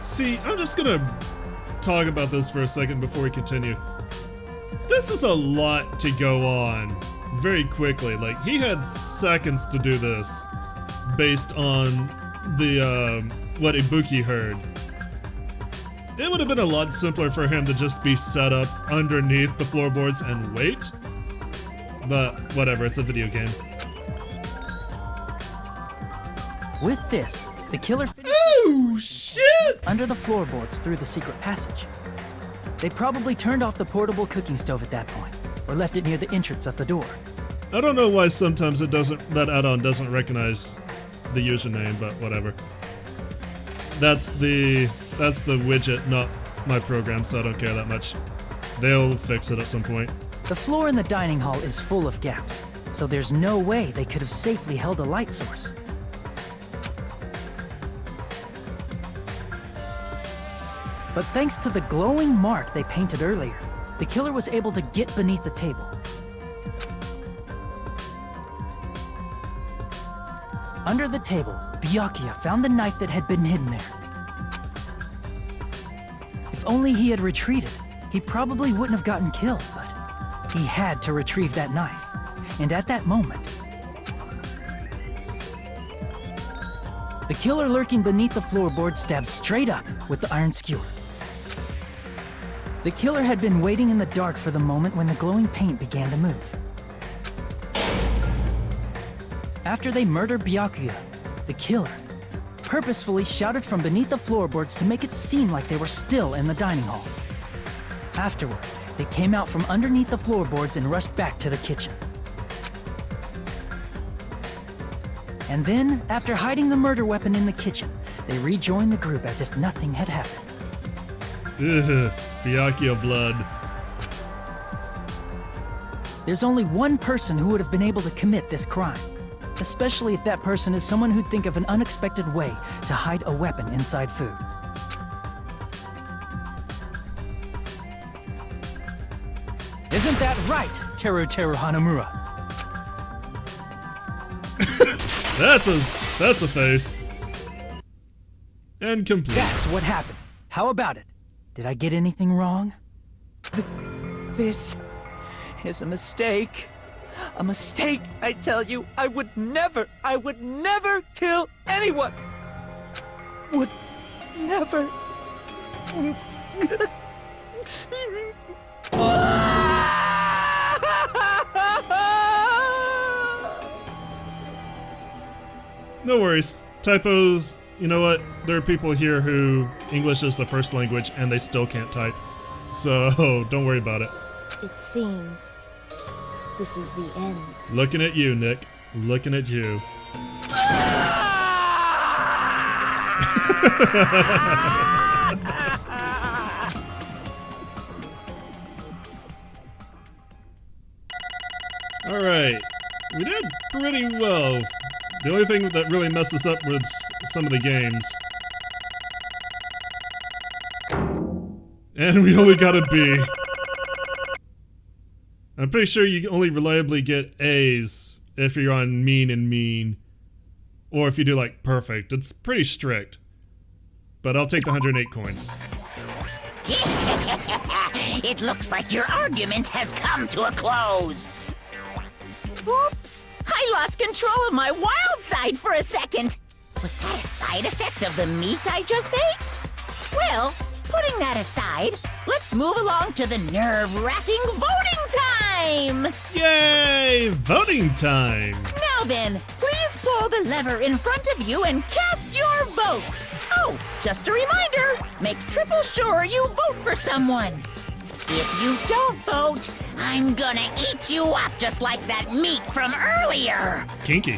See, I'm just gonna talk about this for a second before we continue. This is a lot to go on very quickly. Like, he had seconds to do this based on the what Ibuki heard. It would have been a lot simpler for him to just be set up underneath the floorboards and wait. But whatever, it's a video game. With this, the killer finished under the floorboards through the secret passage. They probably turned off the portable cooking stove at that point, or left it near the entrance of the door. I don't know why sometimes it doesn't, that add-on doesn't recognize the username, but whatever. That's the widget, not my program, so I don't care that much. They'll fix it at some point. The floor in the dining hall is full of gaps, so there's no way they could have safely held a light source. But thanks to the glowing mark they painted earlier, the killer was able to get beneath the table. Under the table, Byakuya found the knife that had been hidden there. If only he had retreated, he probably wouldn't have gotten killed, but he had to retrieve that knife. And at that moment, the killer lurking beneath the floorboard stabbed straight up with the iron skewer. The killer had been waiting in the dark for the moment when the glowing paint began to move. After they murdered Byakuya, the killer purposefully shouted from beneath the floorboards to make it seem like they were still in the dining hall. Afterward, they came out from underneath the floorboards and rushed back to the kitchen. And then, after hiding the murder weapon in the kitchen, they rejoined the group as if nothing had happened. Ugh, Byakuya blood. There's only one person who would have been able to commit this crime, especially if that person is someone who'd think of an unexpected way to hide a weapon inside food. Isn't that right, Teru Hanamura? That's a face. And complete. That's what happened. How about it? Did I get anything wrong? This is a mistake. A mistake, I tell you. I would never kill anyone. Would never. No worries. Typos, you know what? There are people here who English is the first language and they still can't type. So don't worry about it. It seems this is the end. Looking at you, Nick. Looking at you. Alright. We did pretty well. The only thing that really messed us up was some of the games. And we only got a B. I'm pretty sure you only reliably get A's if you're on mean and mean. Or if you do like perfect. It's pretty strict. But I'll take the 108 coins. It looks like your argument has come to a close. Oops! I lost control of my wild side for a second. Was that a side effect of the meat I just ate? Well, putting that aside, let's move along to the nerve-wracking voting time! Yay! Voting time! Now then, please pull the lever in front of you and cast your vote. Oh, just a reminder, make triple sure you vote for someone. If you don't vote, I'm gonna eat you up just like that meat from earlier. Kinky.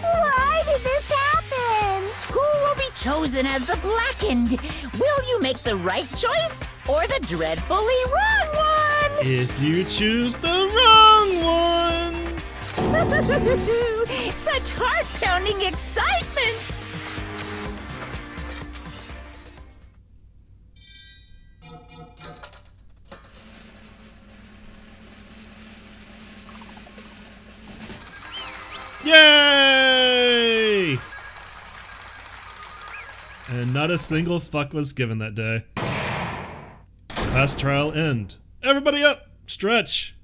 Why did this happen? Who will be chosen as the blackened? Will you make the right choice or the dreadfully wrong one? If you choose the wrong Such heart-pounding excitement! Yay! And not a single fuck was given that day. Class trial end. Everybody up! Stretch!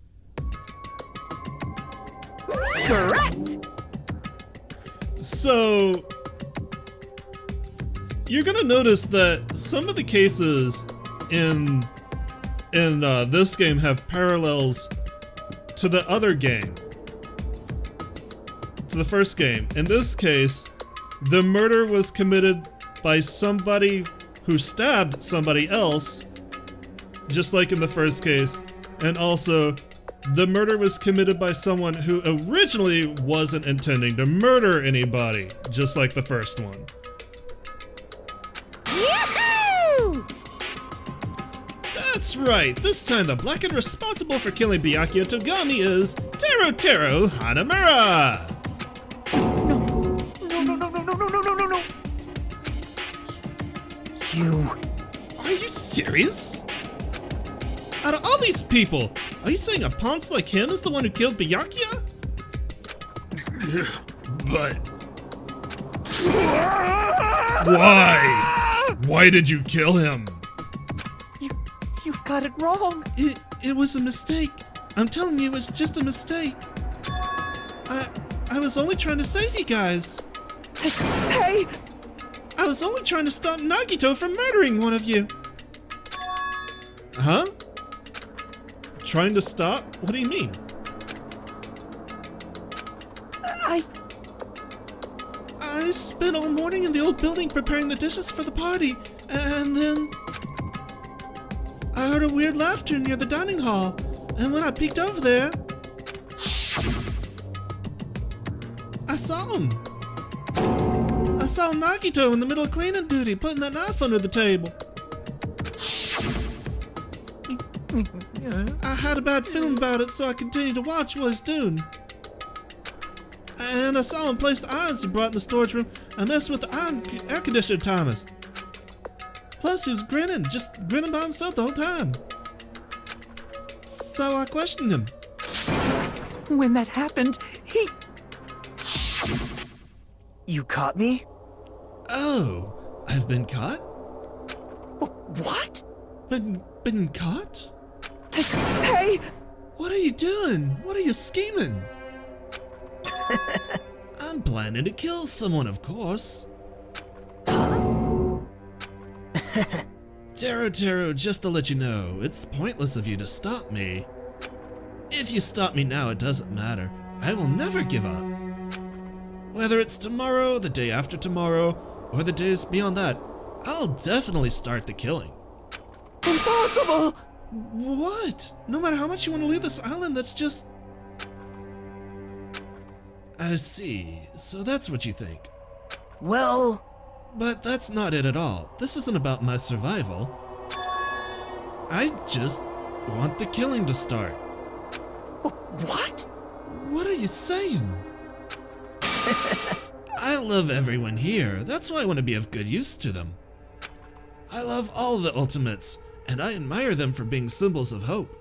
Correct! So, you're gonna notice that some of the cases in this game have parallels to the other game. To the first game. In this case, the murder was committed by somebody who stabbed somebody else, just like in the first case, and also the murder was committed by someone who originally wasn't intending to murder anybody, just like the first one. Yoo-hoo! That's right, this time the black and responsible for killing Byakuya Togami is Teru Hanamura! No. You... Are you serious? Out of all these people, are you saying a ponce like him is the one who killed Byakuya? But... Why? Why did you kill him? You've got it wrong. It was a mistake. I'm telling you, it was just a mistake. I was only trying to save you guys. Hey! I was only trying to stop Nagito from murdering one of you. Huh? Trying to stop? What do you mean? I spent all morning in the old building preparing the dishes for the party, and then I heard a weird laughter near the dining hall, and when I peeked over there, I saw him. I saw Nagito in the middle of cleaning duty, putting that knife under the table. I had a bad feeling about it, so I continued to watch what he's doing. And I saw him place the irons he brought in the storage room and mess with the air conditioner timers. Plus, he was grinning, just grinning by himself the whole time. So I questioned him. When that happened, he... You caught me? Oh, I've been caught? What? Been caught? Hey! What are you doing? What are you scheming? I'm planning to kill someone, of course. Teru, just to let you know, it's pointless of you to stop me. If you stop me now, it doesn't matter. I will never give up. Whether it's tomorrow, the day after tomorrow, or the days beyond that, I'll definitely start the killing. Impossible! What? No matter how much you want to leave this island, that's just... I see. So that's what you think. Well... But that's not it at all. This isn't about my survival. I just want the killing to start. What? What are you saying? I love everyone here. That's why I want to be of good use to them. I love all the Ultimates, and I admire them for being symbols of hope.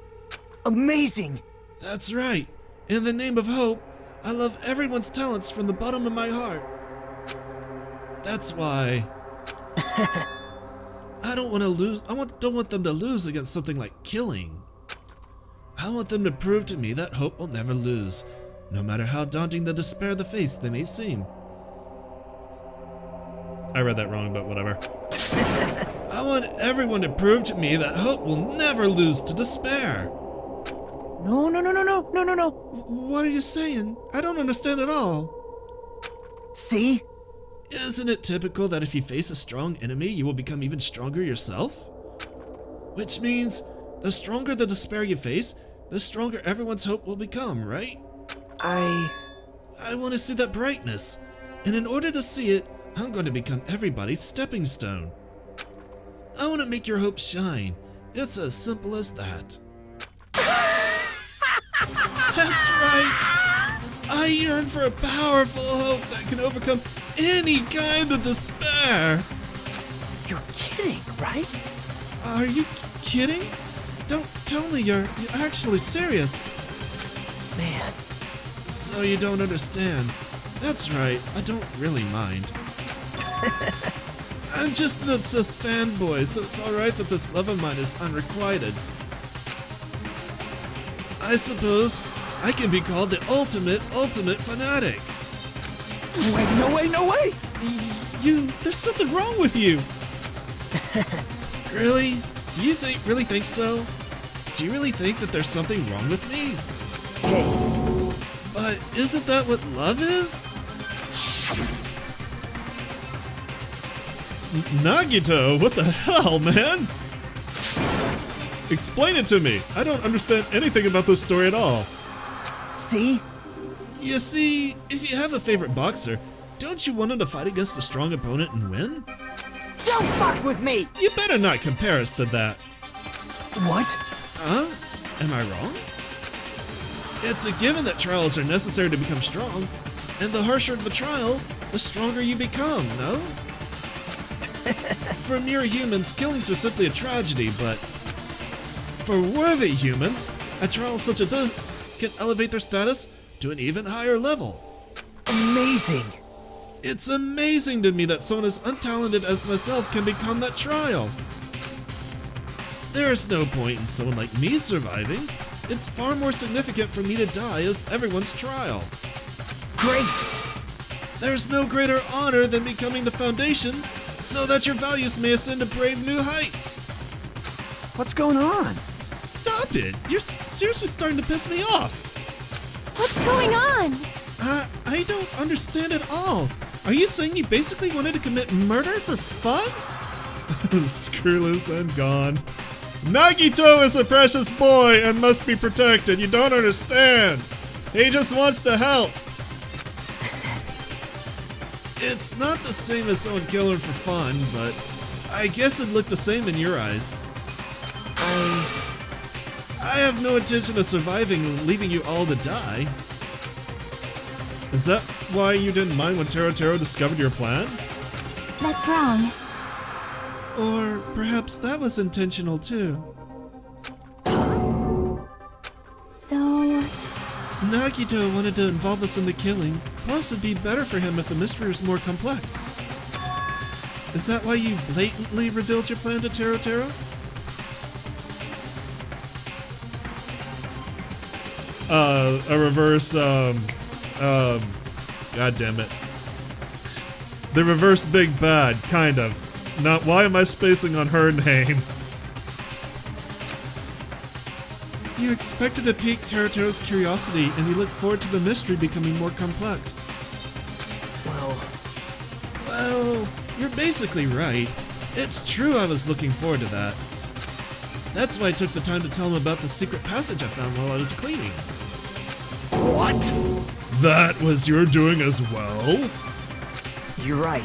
Amazing! That's right. In the name of hope, I love everyone's talents from the bottom of my heart. That's why I don't want to lose. Don't want them to lose against something like killing. I want them to prove to me that hope will never lose, no matter how daunting the despair they face they may seem. I read that wrong, but whatever. I want everyone to prove to me that hope will never lose to despair. No. What are you saying? I don't understand at all. See? Isn't it typical that if you face a strong enemy, you will become even stronger yourself? Which means, the stronger the despair you face, the stronger everyone's hope will become, right? I want to see that brightness, and in order to see it, I'm going to become everybody's stepping stone. I want to make your hope shine. It's as simple as that. That's right! I yearn for a powerful hope that can overcome any kind of despair. You're kidding, right? Are you kidding? Don't tell me you're actually serious. Man, So you don't understand. That's right, I don't really mind. I'm just an obsessed fanboy, so it's alright that this love of mine is unrequited. I suppose I can be called the ultimate fanatic. wait, no way, no way! There's something wrong with you. Really? Do you really think so? Do you really think that there's something wrong with me? But isn't that what love is? Nagito, what the hell, man? Explain it to me. I don't understand anything about this story at all. See? You see, if you have a favorite boxer, don't you want him to fight against a strong opponent and win? Don't fuck with me! You better not compare us to that. What? Huh? Am I wrong? It's a given that trials are necessary to become strong, and the harsher the trial, the stronger you become, no? For mere humans, killings are simply a tragedy, but for worthy humans, a trial such as this can elevate their status to an even higher level. Amazing. It's amazing to me that someone as untalented as myself can become that trial. There's no point in someone like me surviving. It's far more significant for me to die as everyone's trial. Great. There's no greater honor than becoming the foundation so that your values may ascend to brave new heights. What's going on? Stop it! You're seriously starting to piss me off. What's going on? I don't understand at all. Are you saying you basically wanted to commit murder for fun? Screw loose and gone. Nagito is a precious boy and must be protected. You don't understand. He just wants to help. It's not the same as someone killing for fun, but I guess it'd look the same in your eyes. I have no intention of surviving and leaving you all to die. Is that why you didn't mind when Tero discovered your plan? That's wrong. Or perhaps that was intentional too. So... Nagito wanted to involve us in the killing, plus it'd be better for him if the mystery was more complex. Is that why you blatantly revealed your plan to Tero? A reverse, God damn it. The reverse big bad, kind of. Not why am I spacing on her name? You expected to pique Tero's curiosity, and you look forward to the mystery becoming more complex. Well, you're basically right. It's true I was looking forward to that. That's why I took the time to tell him about the secret passage I found while I was cleaning. What? That was your doing as well? You're right.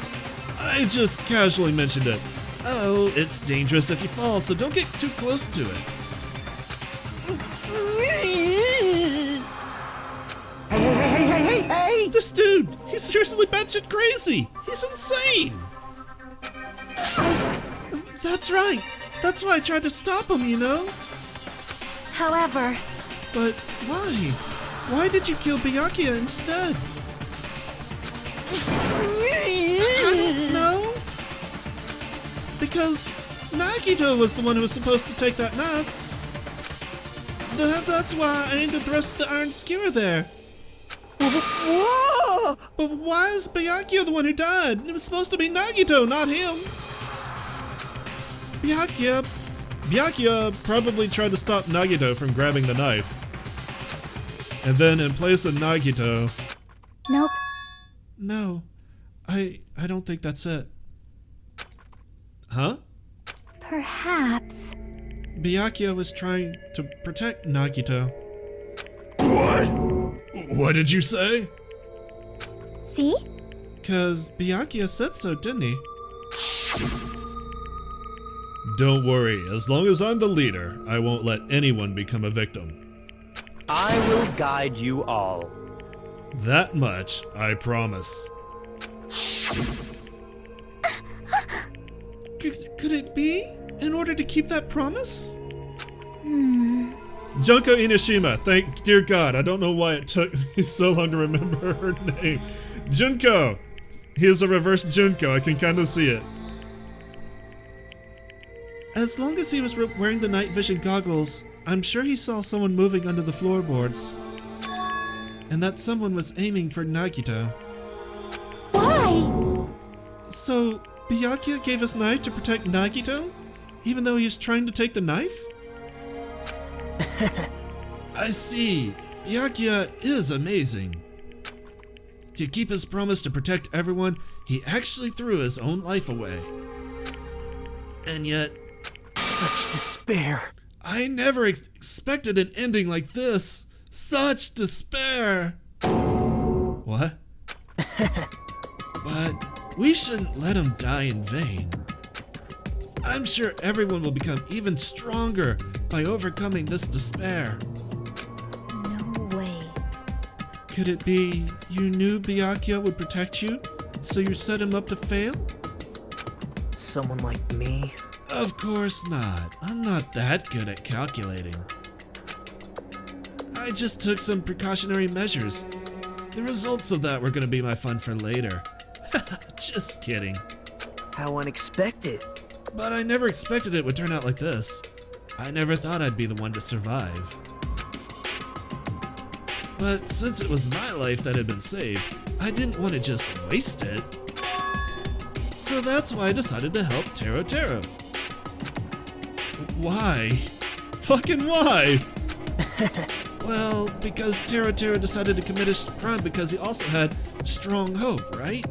I just casually mentioned it. Oh, it's dangerous if you fall, so don't get too close to it. Hey! This dude, he's seriously batshit crazy. He's insane. That's right. That's why I tried to stop him, you know? However... But why? Why did you kill Byakuya instead? I don't know. Because Nagito was the one who was supposed to take that knife. That's why I aimed at the rest of the iron skewer there. Whoa! But why is Byakuya the one who died? It was supposed to be Nagito, not him. Byakuya probably tried to stop Nagito from grabbing the knife. And then in place of Nagito... Nope. No, I don't think that's it. Huh? Perhaps... Byakuya was trying to protect Nagito. What? What did you say? See? 'Cause Byakuya said so, didn't he? Don't worry, as long as I'm the leader, I won't let anyone become a victim. I will guide you all. That much, I promise. Could it be? In order to keep that promise? Junko Inashima, thank dear God. I don't know why it took me so long to remember her name. Junko! He is a reverse Junko, I can kind of see it. As long as he was wearing the night vision goggles, I'm sure he saw someone moving under the floorboards. And that someone was aiming for Nagito. Why? So, Byakuya gave his knife to protect Nagito? Even though he was trying to take the knife? I see. Byakuya is amazing. To keep his promise to protect everyone, he actually threw his own life away. And yet... Such despair. I never expected an ending like this. Such despair. What? But we shouldn't let him die in vain. I'm sure everyone will become even stronger by overcoming this despair. No way. Could it be you knew Byakuya would protect you, so you set him up to fail? Someone like me? Of course not. I'm not that good at calculating. I just took some precautionary measures. The results of that were going to be my fun for later. Just kidding. How unexpected. But I never expected it would turn out like this. I never thought I'd be the one to survive. But since it was my life that had been saved, I didn't want to just waste it. So that's why I decided to help Taro Taro. Why? Fucking why? Well, because Taro Taro decided to commit a crime because he also had strong hope, right?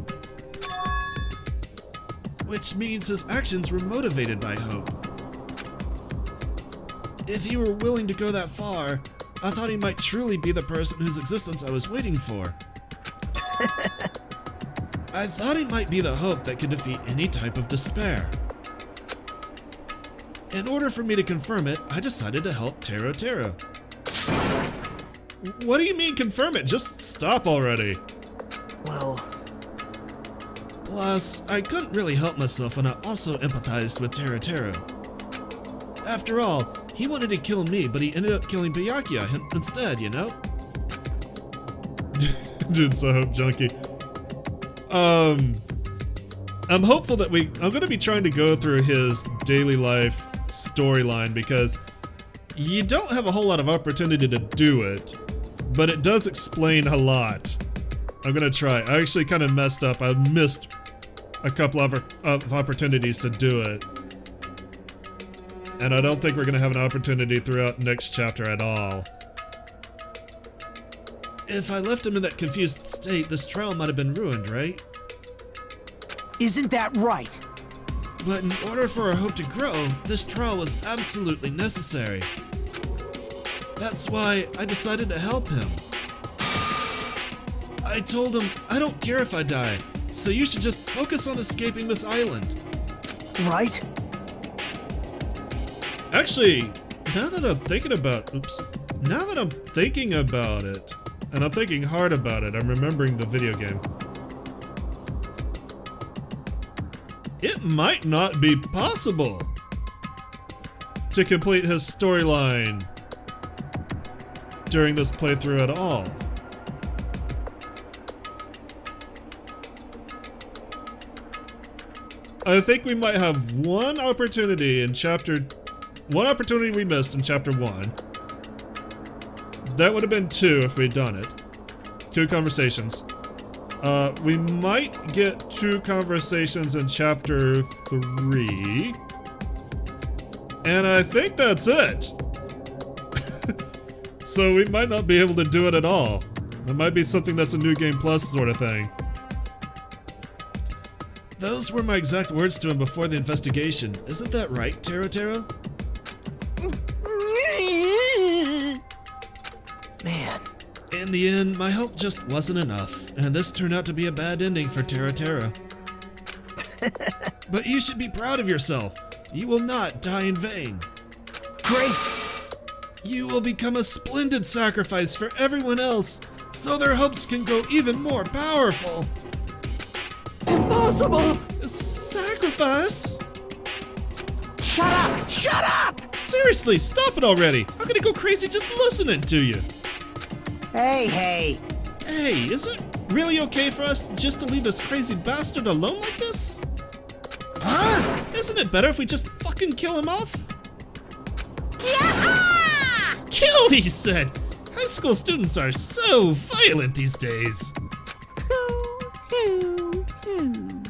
Which means his actions were motivated by hope. If he were willing to go that far, I thought he might truly be the person whose existence I was waiting for. I thought he might be the hope that could defeat any type of despair. In order for me to confirm it, I decided to help Taro Taro. What do you mean confirm it? Just stop already. Well... Plus, I couldn't really help myself and I also empathized with Taro Taro. After all, he wanted to kill me, but he ended up killing Byakuya instead, you know? Dude, so hope junkie. I'm hopeful that I'm gonna be trying to go through his daily life storyline because you don't have a whole lot of opportunity to do it, but it does explain a lot. I'm gonna try. I actually kind of messed up. I missed a couple of opportunities to do it. And I don't think we're gonna have an opportunity throughout next chapter at all. If I left him in that confused state, this trial might have been ruined, right? Isn't that right? But in order for our hope to grow, this trial was absolutely necessary. That's why I decided to help him. I told him, I don't care if I die, so you should just focus on escaping this island. Right? Actually, now that I'm thinking about it, and I'm thinking hard about it, I'm remembering the video game. It might not be possible to complete his storyline during this playthrough at all. I think we might have one opportunity we missed in chapter 1. That would have been 2 if we'd done it. 2 conversations. We might get 2 conversations in chapter 3. And I think that's it. So we might not be able to do it at all. It might be something that's a New Game Plus sort of thing. Those were my exact words to him before the investigation. Isn't that right, Taro Taro? Man. In the end, my help just wasn't enough, and this turned out to be a bad ending for Taro Taro. But you should be proud of yourself. You will not die in vain. Great! You will become a splendid sacrifice for everyone else so their hopes can grow even more powerful. Impossible! Sacrifice? Shut up! Shut up! Seriously, stop it already! I'm gonna go crazy just listening to you. Hey, hey. Hey, is it really okay for us just to leave this crazy bastard alone like this? Huh? Isn't it better if we just fucking kill him off? Yeah! Kill, he said! High school students are so violent these days.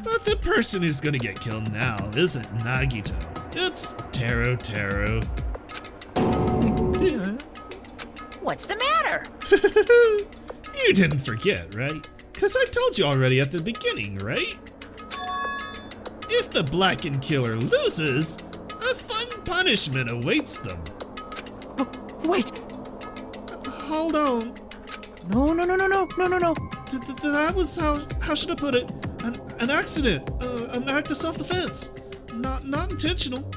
But the person who's gonna get killed now isn't Nagito. It's Taro Taro. What's the matter? You didn't forget, right? 'Cause I told you already at the beginning, right? If the Blackened Killer loses, a fun punishment awaits them. Oh, wait! Hold on. No. That was how should I put it? An accident, an act of self-defense. Not intentional.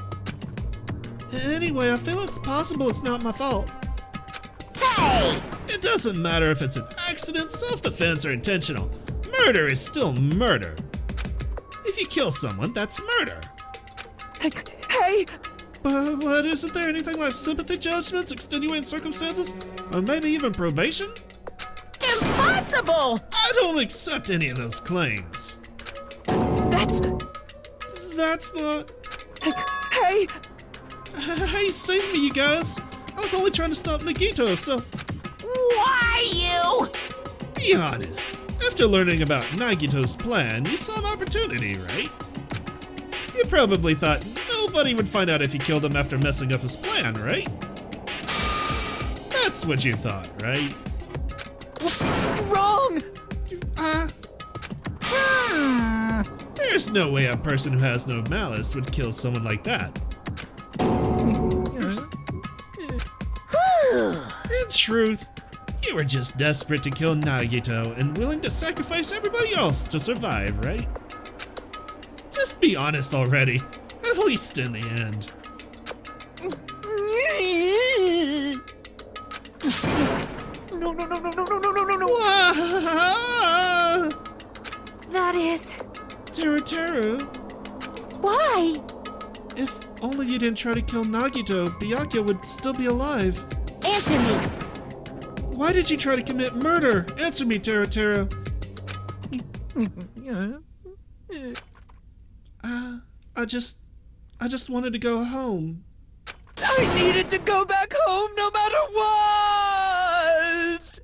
Anyway, I feel it's possible it's not my fault. Hey! It doesn't matter if it's an accident, self-defense, or intentional. Murder is still murder. If you kill someone, that's murder. Hey! But isn't there anything like sympathy judgments, extenuating circumstances, or maybe even probation? Impossible! I don't accept any of those claims. That's not... Hey! Hey, save me, you guys! I was only trying to stop Nagito, so... Why you? Be honest. After learning about Nagito's plan, you saw an opportunity, right? You probably thought nobody would find out if you killed him after messing up his plan, right? That's what you thought, right? Wrong! There's no way a person who has no malice would kill someone like that. In truth, you were just desperate to kill Nagito and willing to sacrifice everybody else to survive, right? Just be honest already, at least in the end. No. That is... Teru. Why? If only you didn't try to kill Nagito, Byakuya would still be alive. Answer me. Why did you try to commit murder? Answer me, Teru. I just wanted to go home. I needed to go back home no matter what!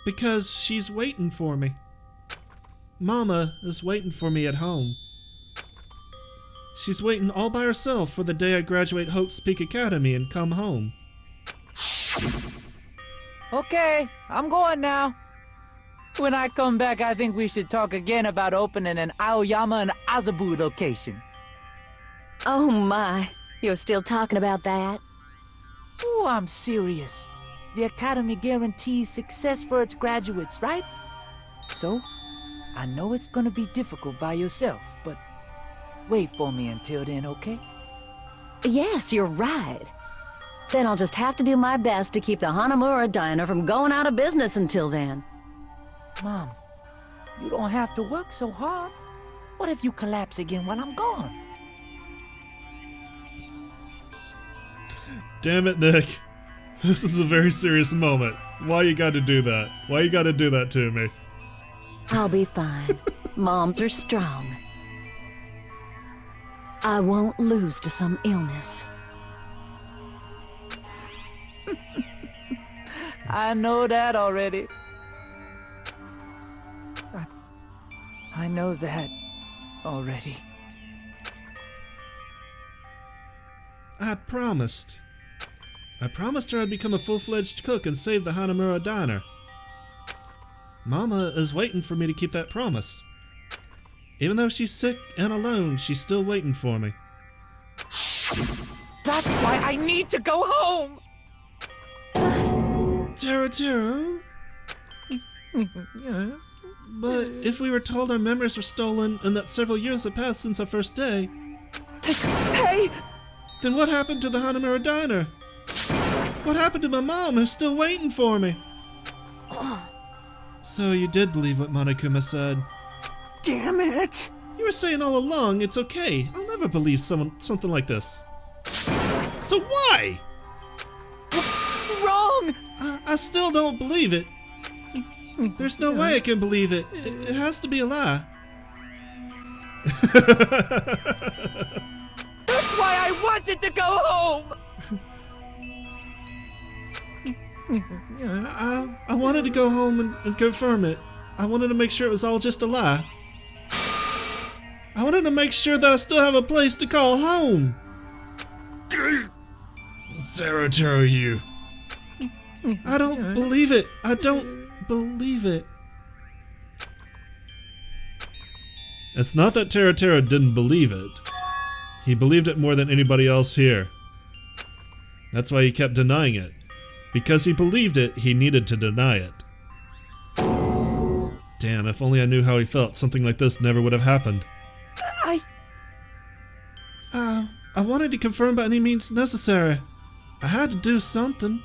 Because she's waiting for me. Mama is waiting for me at home. She's waiting all by herself for the day I graduate Hope's Peak Academy and come home. Okay, I'm going now. When I come back, I think we should talk again about opening an Aoyama and Azabu location. Oh my, you're still talking about that? Oh, I'm serious. The Academy guarantees success for its graduates, right? So, I know it's gonna be difficult by yourself, but wait for me until then, okay? Yes, you're right. Then I'll just have to do my best to keep the Hanamura Diner from going out of business until then. Mom, you don't have to work so hard. What if you collapse again while I'm gone? Damn it, Nick. This is a very serious moment. Why you gotta do that? Why you gotta do that to me? I'll be fine. Moms are strong. I won't lose to some illness. I know that already. I know that already. I promised her I'd become a full-fledged cook and save the Hanamura Diner. Mama is waiting for me to keep that promise. Even though she's sick and alone, she's still waiting for me. That's why I need to go home! Taro. But if we were told our memories were stolen and that several years have passed since our first day... Hey! Then what happened to the Hanamura Diner? What happened to my mom who's still waiting for me? So you did believe what Monokuma said. Damn it! You were saying all along it's okay. I'll never believe something like this. So why? Wrong! I still don't believe it. There's no way I can believe it. It has to be a lie. That's why I wanted to go home! I wanted to go home and confirm it. I wanted to make sure it was all just a lie. I wanted to make sure that I still have a place to call home. Taro, you. I don't believe it. I don't believe it. It's not that Taro didn't believe it. He believed it more than anybody else here. That's why he kept denying it. Because he believed it, he needed to deny it. Damn, if only I knew how he felt, something like this never would have happened. I wanted to confirm by any means necessary. I had to do something.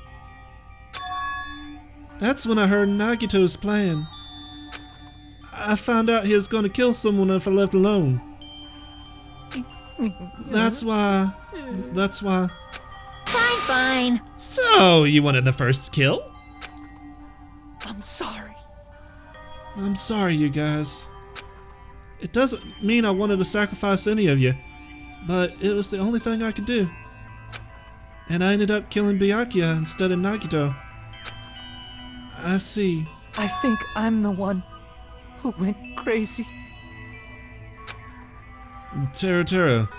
That's when I heard Nagito's plan. I found out he was going to kill someone if I left alone. That's why. Fine. So, you wanted the first kill? I'm sorry. I'm sorry, you guys. It doesn't mean I wanted to sacrifice any of you, but it was the only thing I could do. And I ended up killing Byakuya instead of Nagito. I see. I think I'm the one who went crazy. Taro.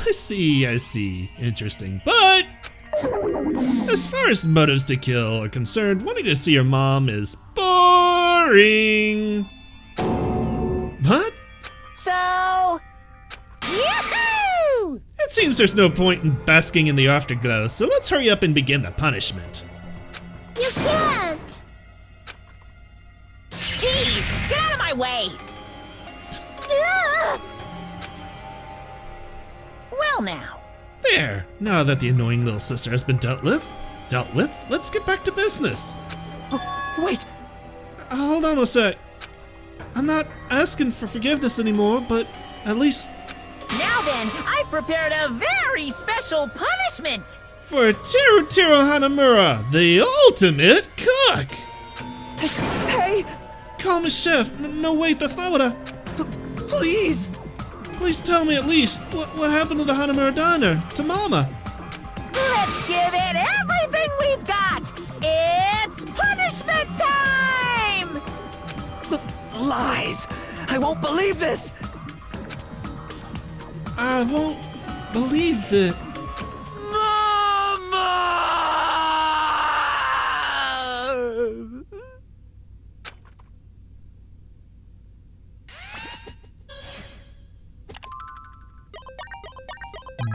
I see. Interesting. But as far as motives to kill are concerned, wanting to see your mom is boring. What? So... Yahoo! It seems there's no point in basking in the afterglow, so let's hurry up and begin the punishment. You can't! Jeez, get out of my way! Ah! Well now. There! Now that the annoying little sister has been dealt with, let's get back to business. Oh, wait! Hold on a sec. I'm not asking for forgiveness anymore, but at least Now then, I've prepared a very special punishment! for Taro Hanamura, the ultimate cook! Hey! Call me chef. No, wait, that's not what I... Please! Please tell me at least, what happened to the Hanamura diner? To Mama? Let's give it everything we've got! It's punishment time! Lies! I won't believe this! I won't believe it. Mama!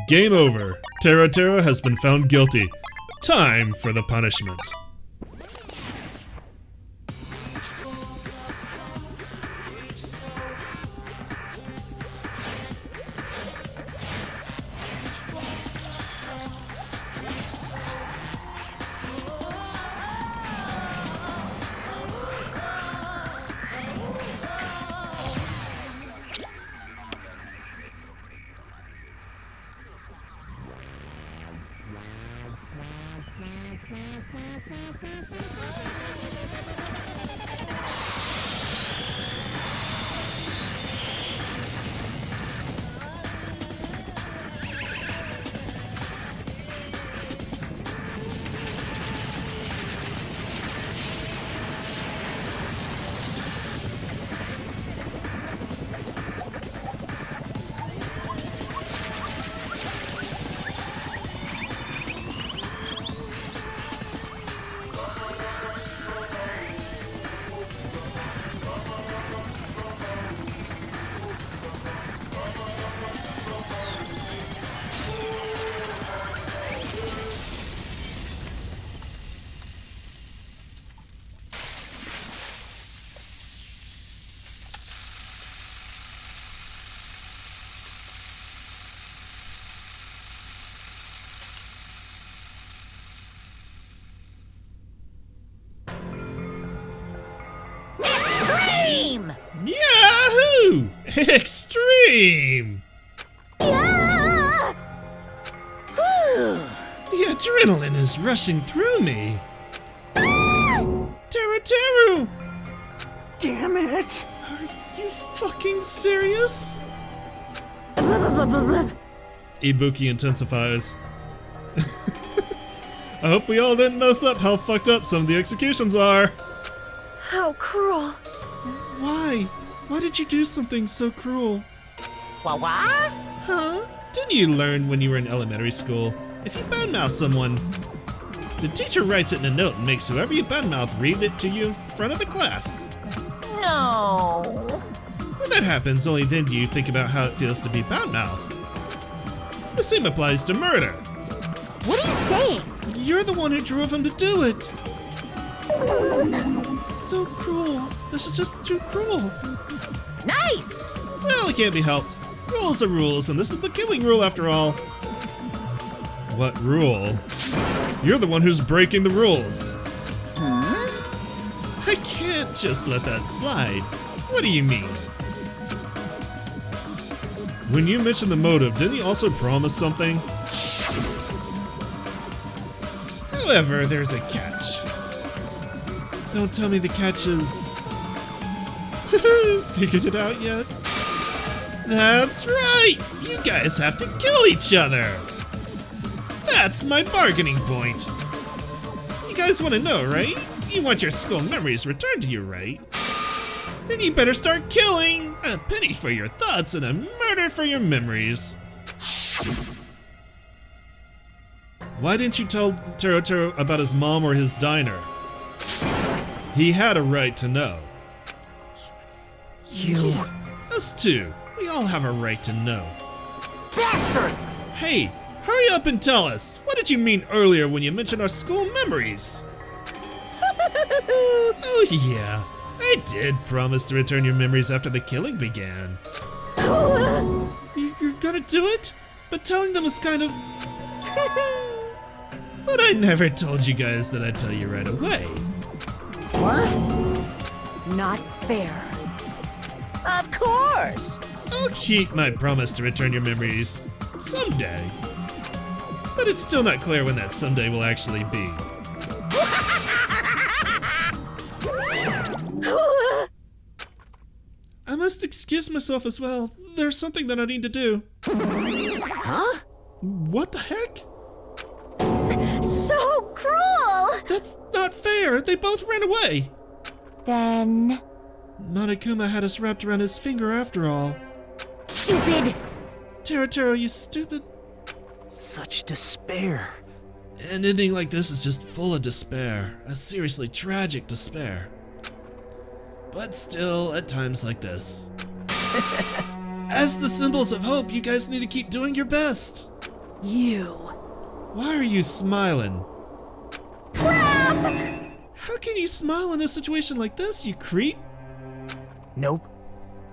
Game over. Taro has been found guilty. Time for the punishment. Extreme! Yeah! The adrenaline is rushing through me. Teru! Damn it! Are you fucking serious? Ibuki intensifies. I hope we all didn't mess up how fucked up some of the executions are. How cruel. Why? Why did you do something so cruel? What? Huh? Didn't you learn when you were in elementary school? If you badmouth someone, the teacher writes it in a note and makes whoever you badmouth read it to you in front of the class. No. When that happens, only then do you think about how it feels to be badmouthed. The same applies to murder. What are you saying? You're the one who drove him to do it. So cruel. This is just too cruel. Nice. Well, it can't be helped. Rules are rules, and this is the killing rule after all. What rule? You're the one who's breaking the rules. I can't just let that slide. What do you mean? When you mentioned the motive, didn't he also promise something? However, there's a catch. Don't tell me the catch is... Figured it out yet? That's right! You guys have to kill each other! That's my bargaining point. You guys want to know, right? You want your school memories returned to you, right? Then you better start killing! A penny for your thoughts and a murder for your memories. Why didn't you tell Teru about his mom or his diner? He had a right to know. You... Us too. We all have a right to know. Bastard! Hey, hurry up and tell us! What did you mean earlier when you mentioned our school memories? Oh yeah, I did promise to return your memories after the killing began. You're gonna do it? But telling them is kind of... But I never told you guys that I'd tell you right away. What? Not fair. Of course. I'll keep my promise to return your memories someday. But it's still not clear when that someday will actually be. I must excuse myself as well. There's something that I need to do. Huh? What the heck? So cruel. That's not fair. They both ran away. Then... Monokuma had us wrapped around his finger after all. Stupid! Teru, you stupid. Such despair. An ending like this is just full of despair. A seriously tragic despair. But still, at times like this. As the symbols of hope, you guys need to keep doing your best. You... Why are you smiling? Crap! How can you smile in a situation like this, you creep? Nope.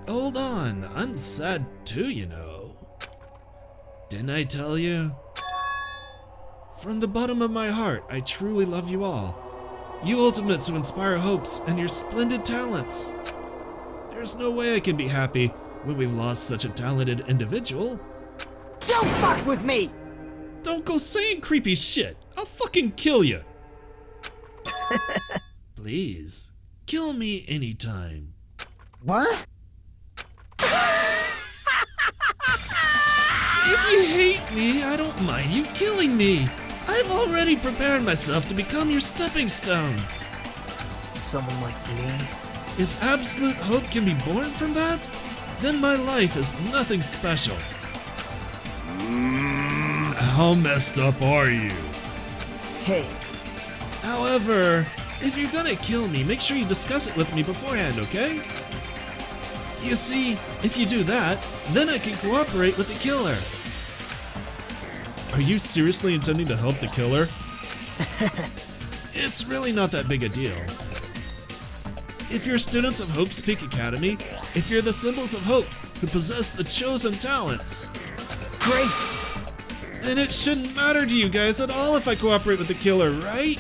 Hold on, I'm sad too, you know. Didn't I tell you? From the bottom of my heart, I truly love you all. You ultimates who inspire hopes and your splendid talents. There's no way I can be happy when we've lost such a talented individual. Don't fuck with me! Don't go saying creepy shit. I'll fucking kill you. Please, kill me anytime. What? If you hate me, I don't mind you killing me. I've already prepared myself to become your stepping stone. Someone like me? If absolute hope can be born from that, then my life is nothing special. How messed up are you? Hey. However, if you're gonna kill me, make sure you discuss it with me beforehand, okay? You see, if you do that, then I can cooperate with the killer. Are you seriously intending to help the killer? It's really not that big a deal. If you're students of Hope's Peak Academy, if you're the symbols of hope who possess the chosen talents, Great! then it shouldn't matter to you guys at all if I cooperate with the killer, right?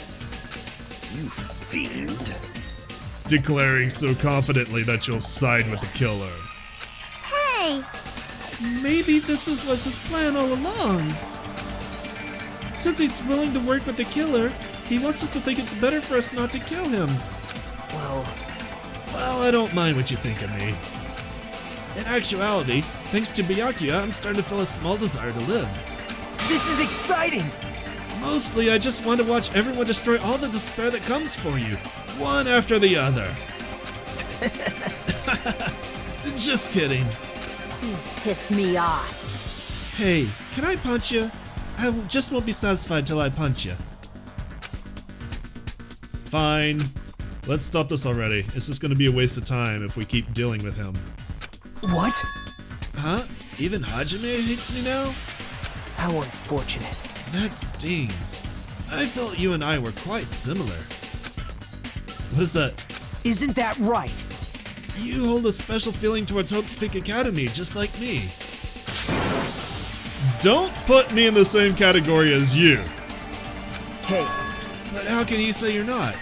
You fiend. Declaring so confidently that you'll side with the killer. way! Maybe was his plan all along. Since he's willing to work with the killer, he wants us to think it's better for us not to kill him. Well, I don't mind what you think of me. In actuality, thanks to Byakuya, I'm starting to feel a small desire to live. This is exciting! Mostly, I just want to watch everyone destroy all the despair that comes for you, one after the other. Just kidding. You pissed me off. Hey, can I punch you? I just won't be satisfied till I punch you. Fine. Let's stop this already. It's just gonna be a waste of time if we keep dealing with him. What? Huh? Even Hajime hates me now? How unfortunate. That stings. I felt you and I were quite similar. What is that? Isn't that right? You hold a special feeling towards Hope's Peak Academy, just like me. Don't put me in the same category as you. Hey. But how can he say you're not?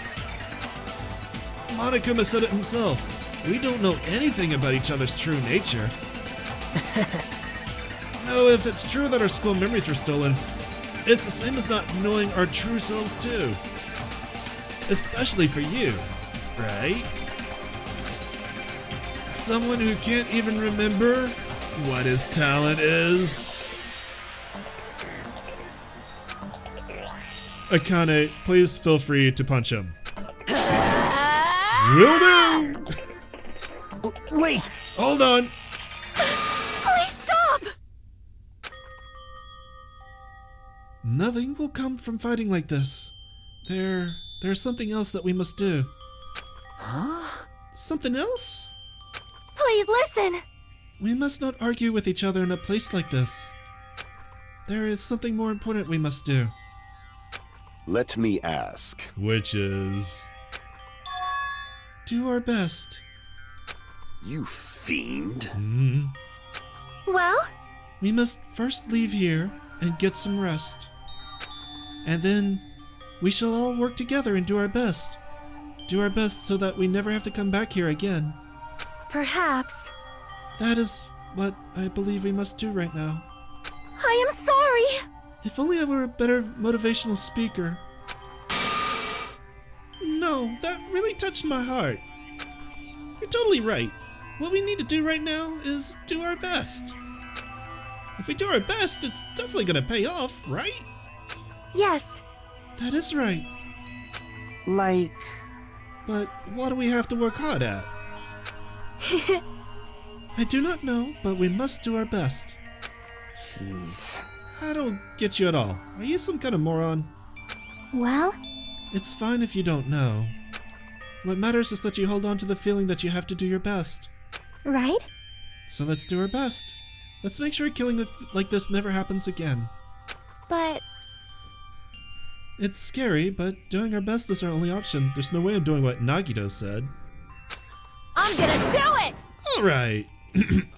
Monokuma said it himself. We don't know anything about each other's true nature. No, if it's true that our school memories were stolen, it's the same as not knowing our true selves too. Especially for you, right? Someone who can't even remember what his talent is. Akane, please feel free to punch him. Will do! Wait! Hold on! Please stop! Nothing will come from fighting like this. There's something else that we must do. Huh? Something else? Please listen! We must not argue with each other in a place like this. There is something more important we must do. Let me ask. Which is... do our best. You fiend. Well? We must first leave here and get some rest. And then we shall all work together and do our best. Do our best so that we never have to come back here again. Perhaps. That is what I believe we must do right now. I am sorry! If only I were a better motivational speaker. No, that really touched my heart. You're totally right. What we need to do right now is do our best. If we do our best, it's definitely gonna pay off, right? Yes. That is right. Like... But what do we have to work hard at? I do not know, but we must do our best. Jeez. I don't get you at all. Are you some kind of moron? Well? It's fine if you don't know. What matters is that you hold on to the feeling that you have to do your best. Right? So let's do our best. Let's make sure killing like this never happens again. But... It's scary, but doing our best is our only option. There's no way I'm doing what Nagito said. I'm gonna do it! Alright.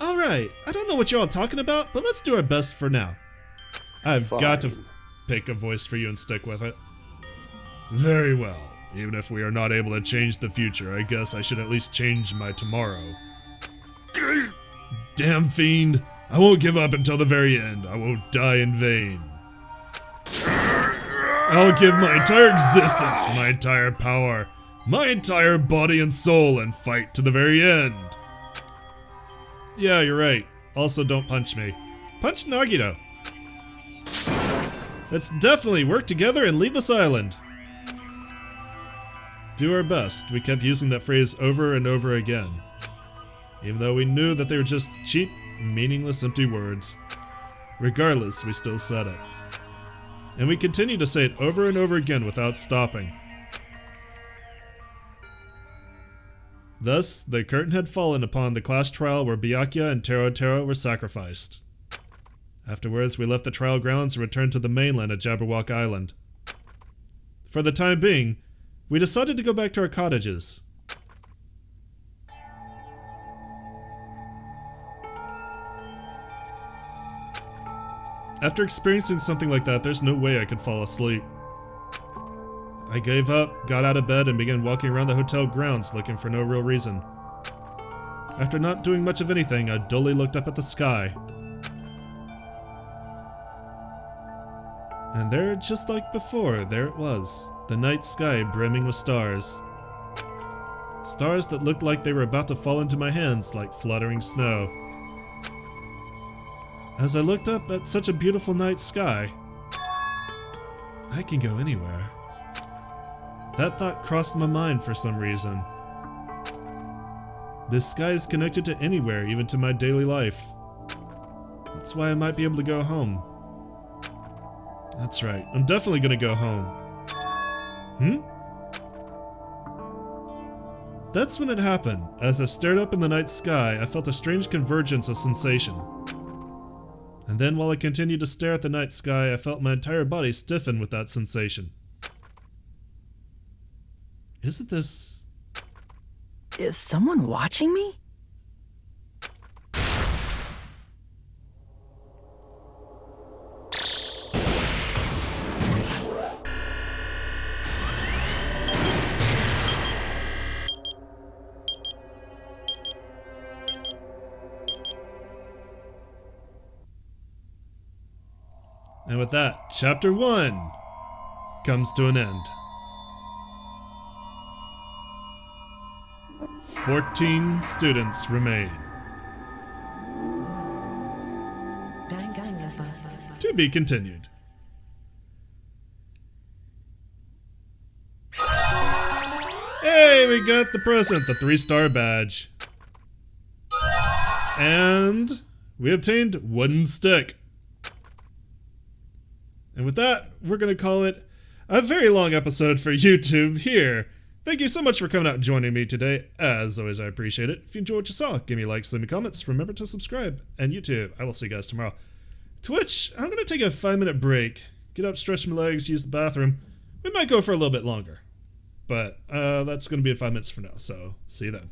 Alright. I don't know what you're all talking about, but let's do our best for now. I've got to pick a voice for you and stick with it. Very well. Even if we are not able to change the future, I guess I should at least change my tomorrow. Damn fiend. I won't give up until the very end. I won't die in vain. I'll give my entire existence, my entire power, my entire body and soul, and fight to the very end. Yeah, you're right. Also, don't punch me. Punch Nagito. Let's definitely work together and leave this island. Do our best. We kept using that phrase over and over again. Even though we knew that they were just cheap, meaningless, empty words. Regardless, we still said it. And we continued to say it over and over again without stopping. Thus, the curtain had fallen upon the class trial where Byakuya and Tero were sacrificed. Afterwards, we left the trial grounds and returned to the mainland at Jabberwock Island. For the time being, we decided to go back to our cottages. After experiencing something like that, there's no way I could fall asleep. I gave up, got out of bed, and began walking around the hotel grounds looking for no real reason. After not doing much of anything, I dully looked up at the sky. And there, just like before, there it was. The night sky brimming with stars. Stars that looked like they were about to fall into my hands like fluttering snow. As I looked up at such a beautiful night sky, I can go anywhere. That thought crossed my mind for some reason. This sky is connected to anywhere, even to my daily life. That's why I might be able to go home. That's right, I'm definitely gonna go home. That's when it happened. As I stared up in the night sky, I felt a strange convergence of sensation. And then while I continued to stare at the night sky, I felt my entire body stiffen with that sensation. Isn't this... Is someone watching me? And with that, Chapter 1 comes to an end. 14 students remain. To be continued. Hey, we got the present, the 3-star badge. And we obtained wooden stick. And with that, we're going to call it a very long episode for YouTube here. Thank you so much for coming out and joining me today. As always, I appreciate it. If you enjoyed what you saw, give me likes, leave me comments. Remember to subscribe. And YouTube, I will see you guys tomorrow. Twitch, I'm going to take a 5-minute break. Get up, stretch my legs, use the bathroom. We might go for a little bit longer. But that's going to be in 5 minutes from now, so see you then.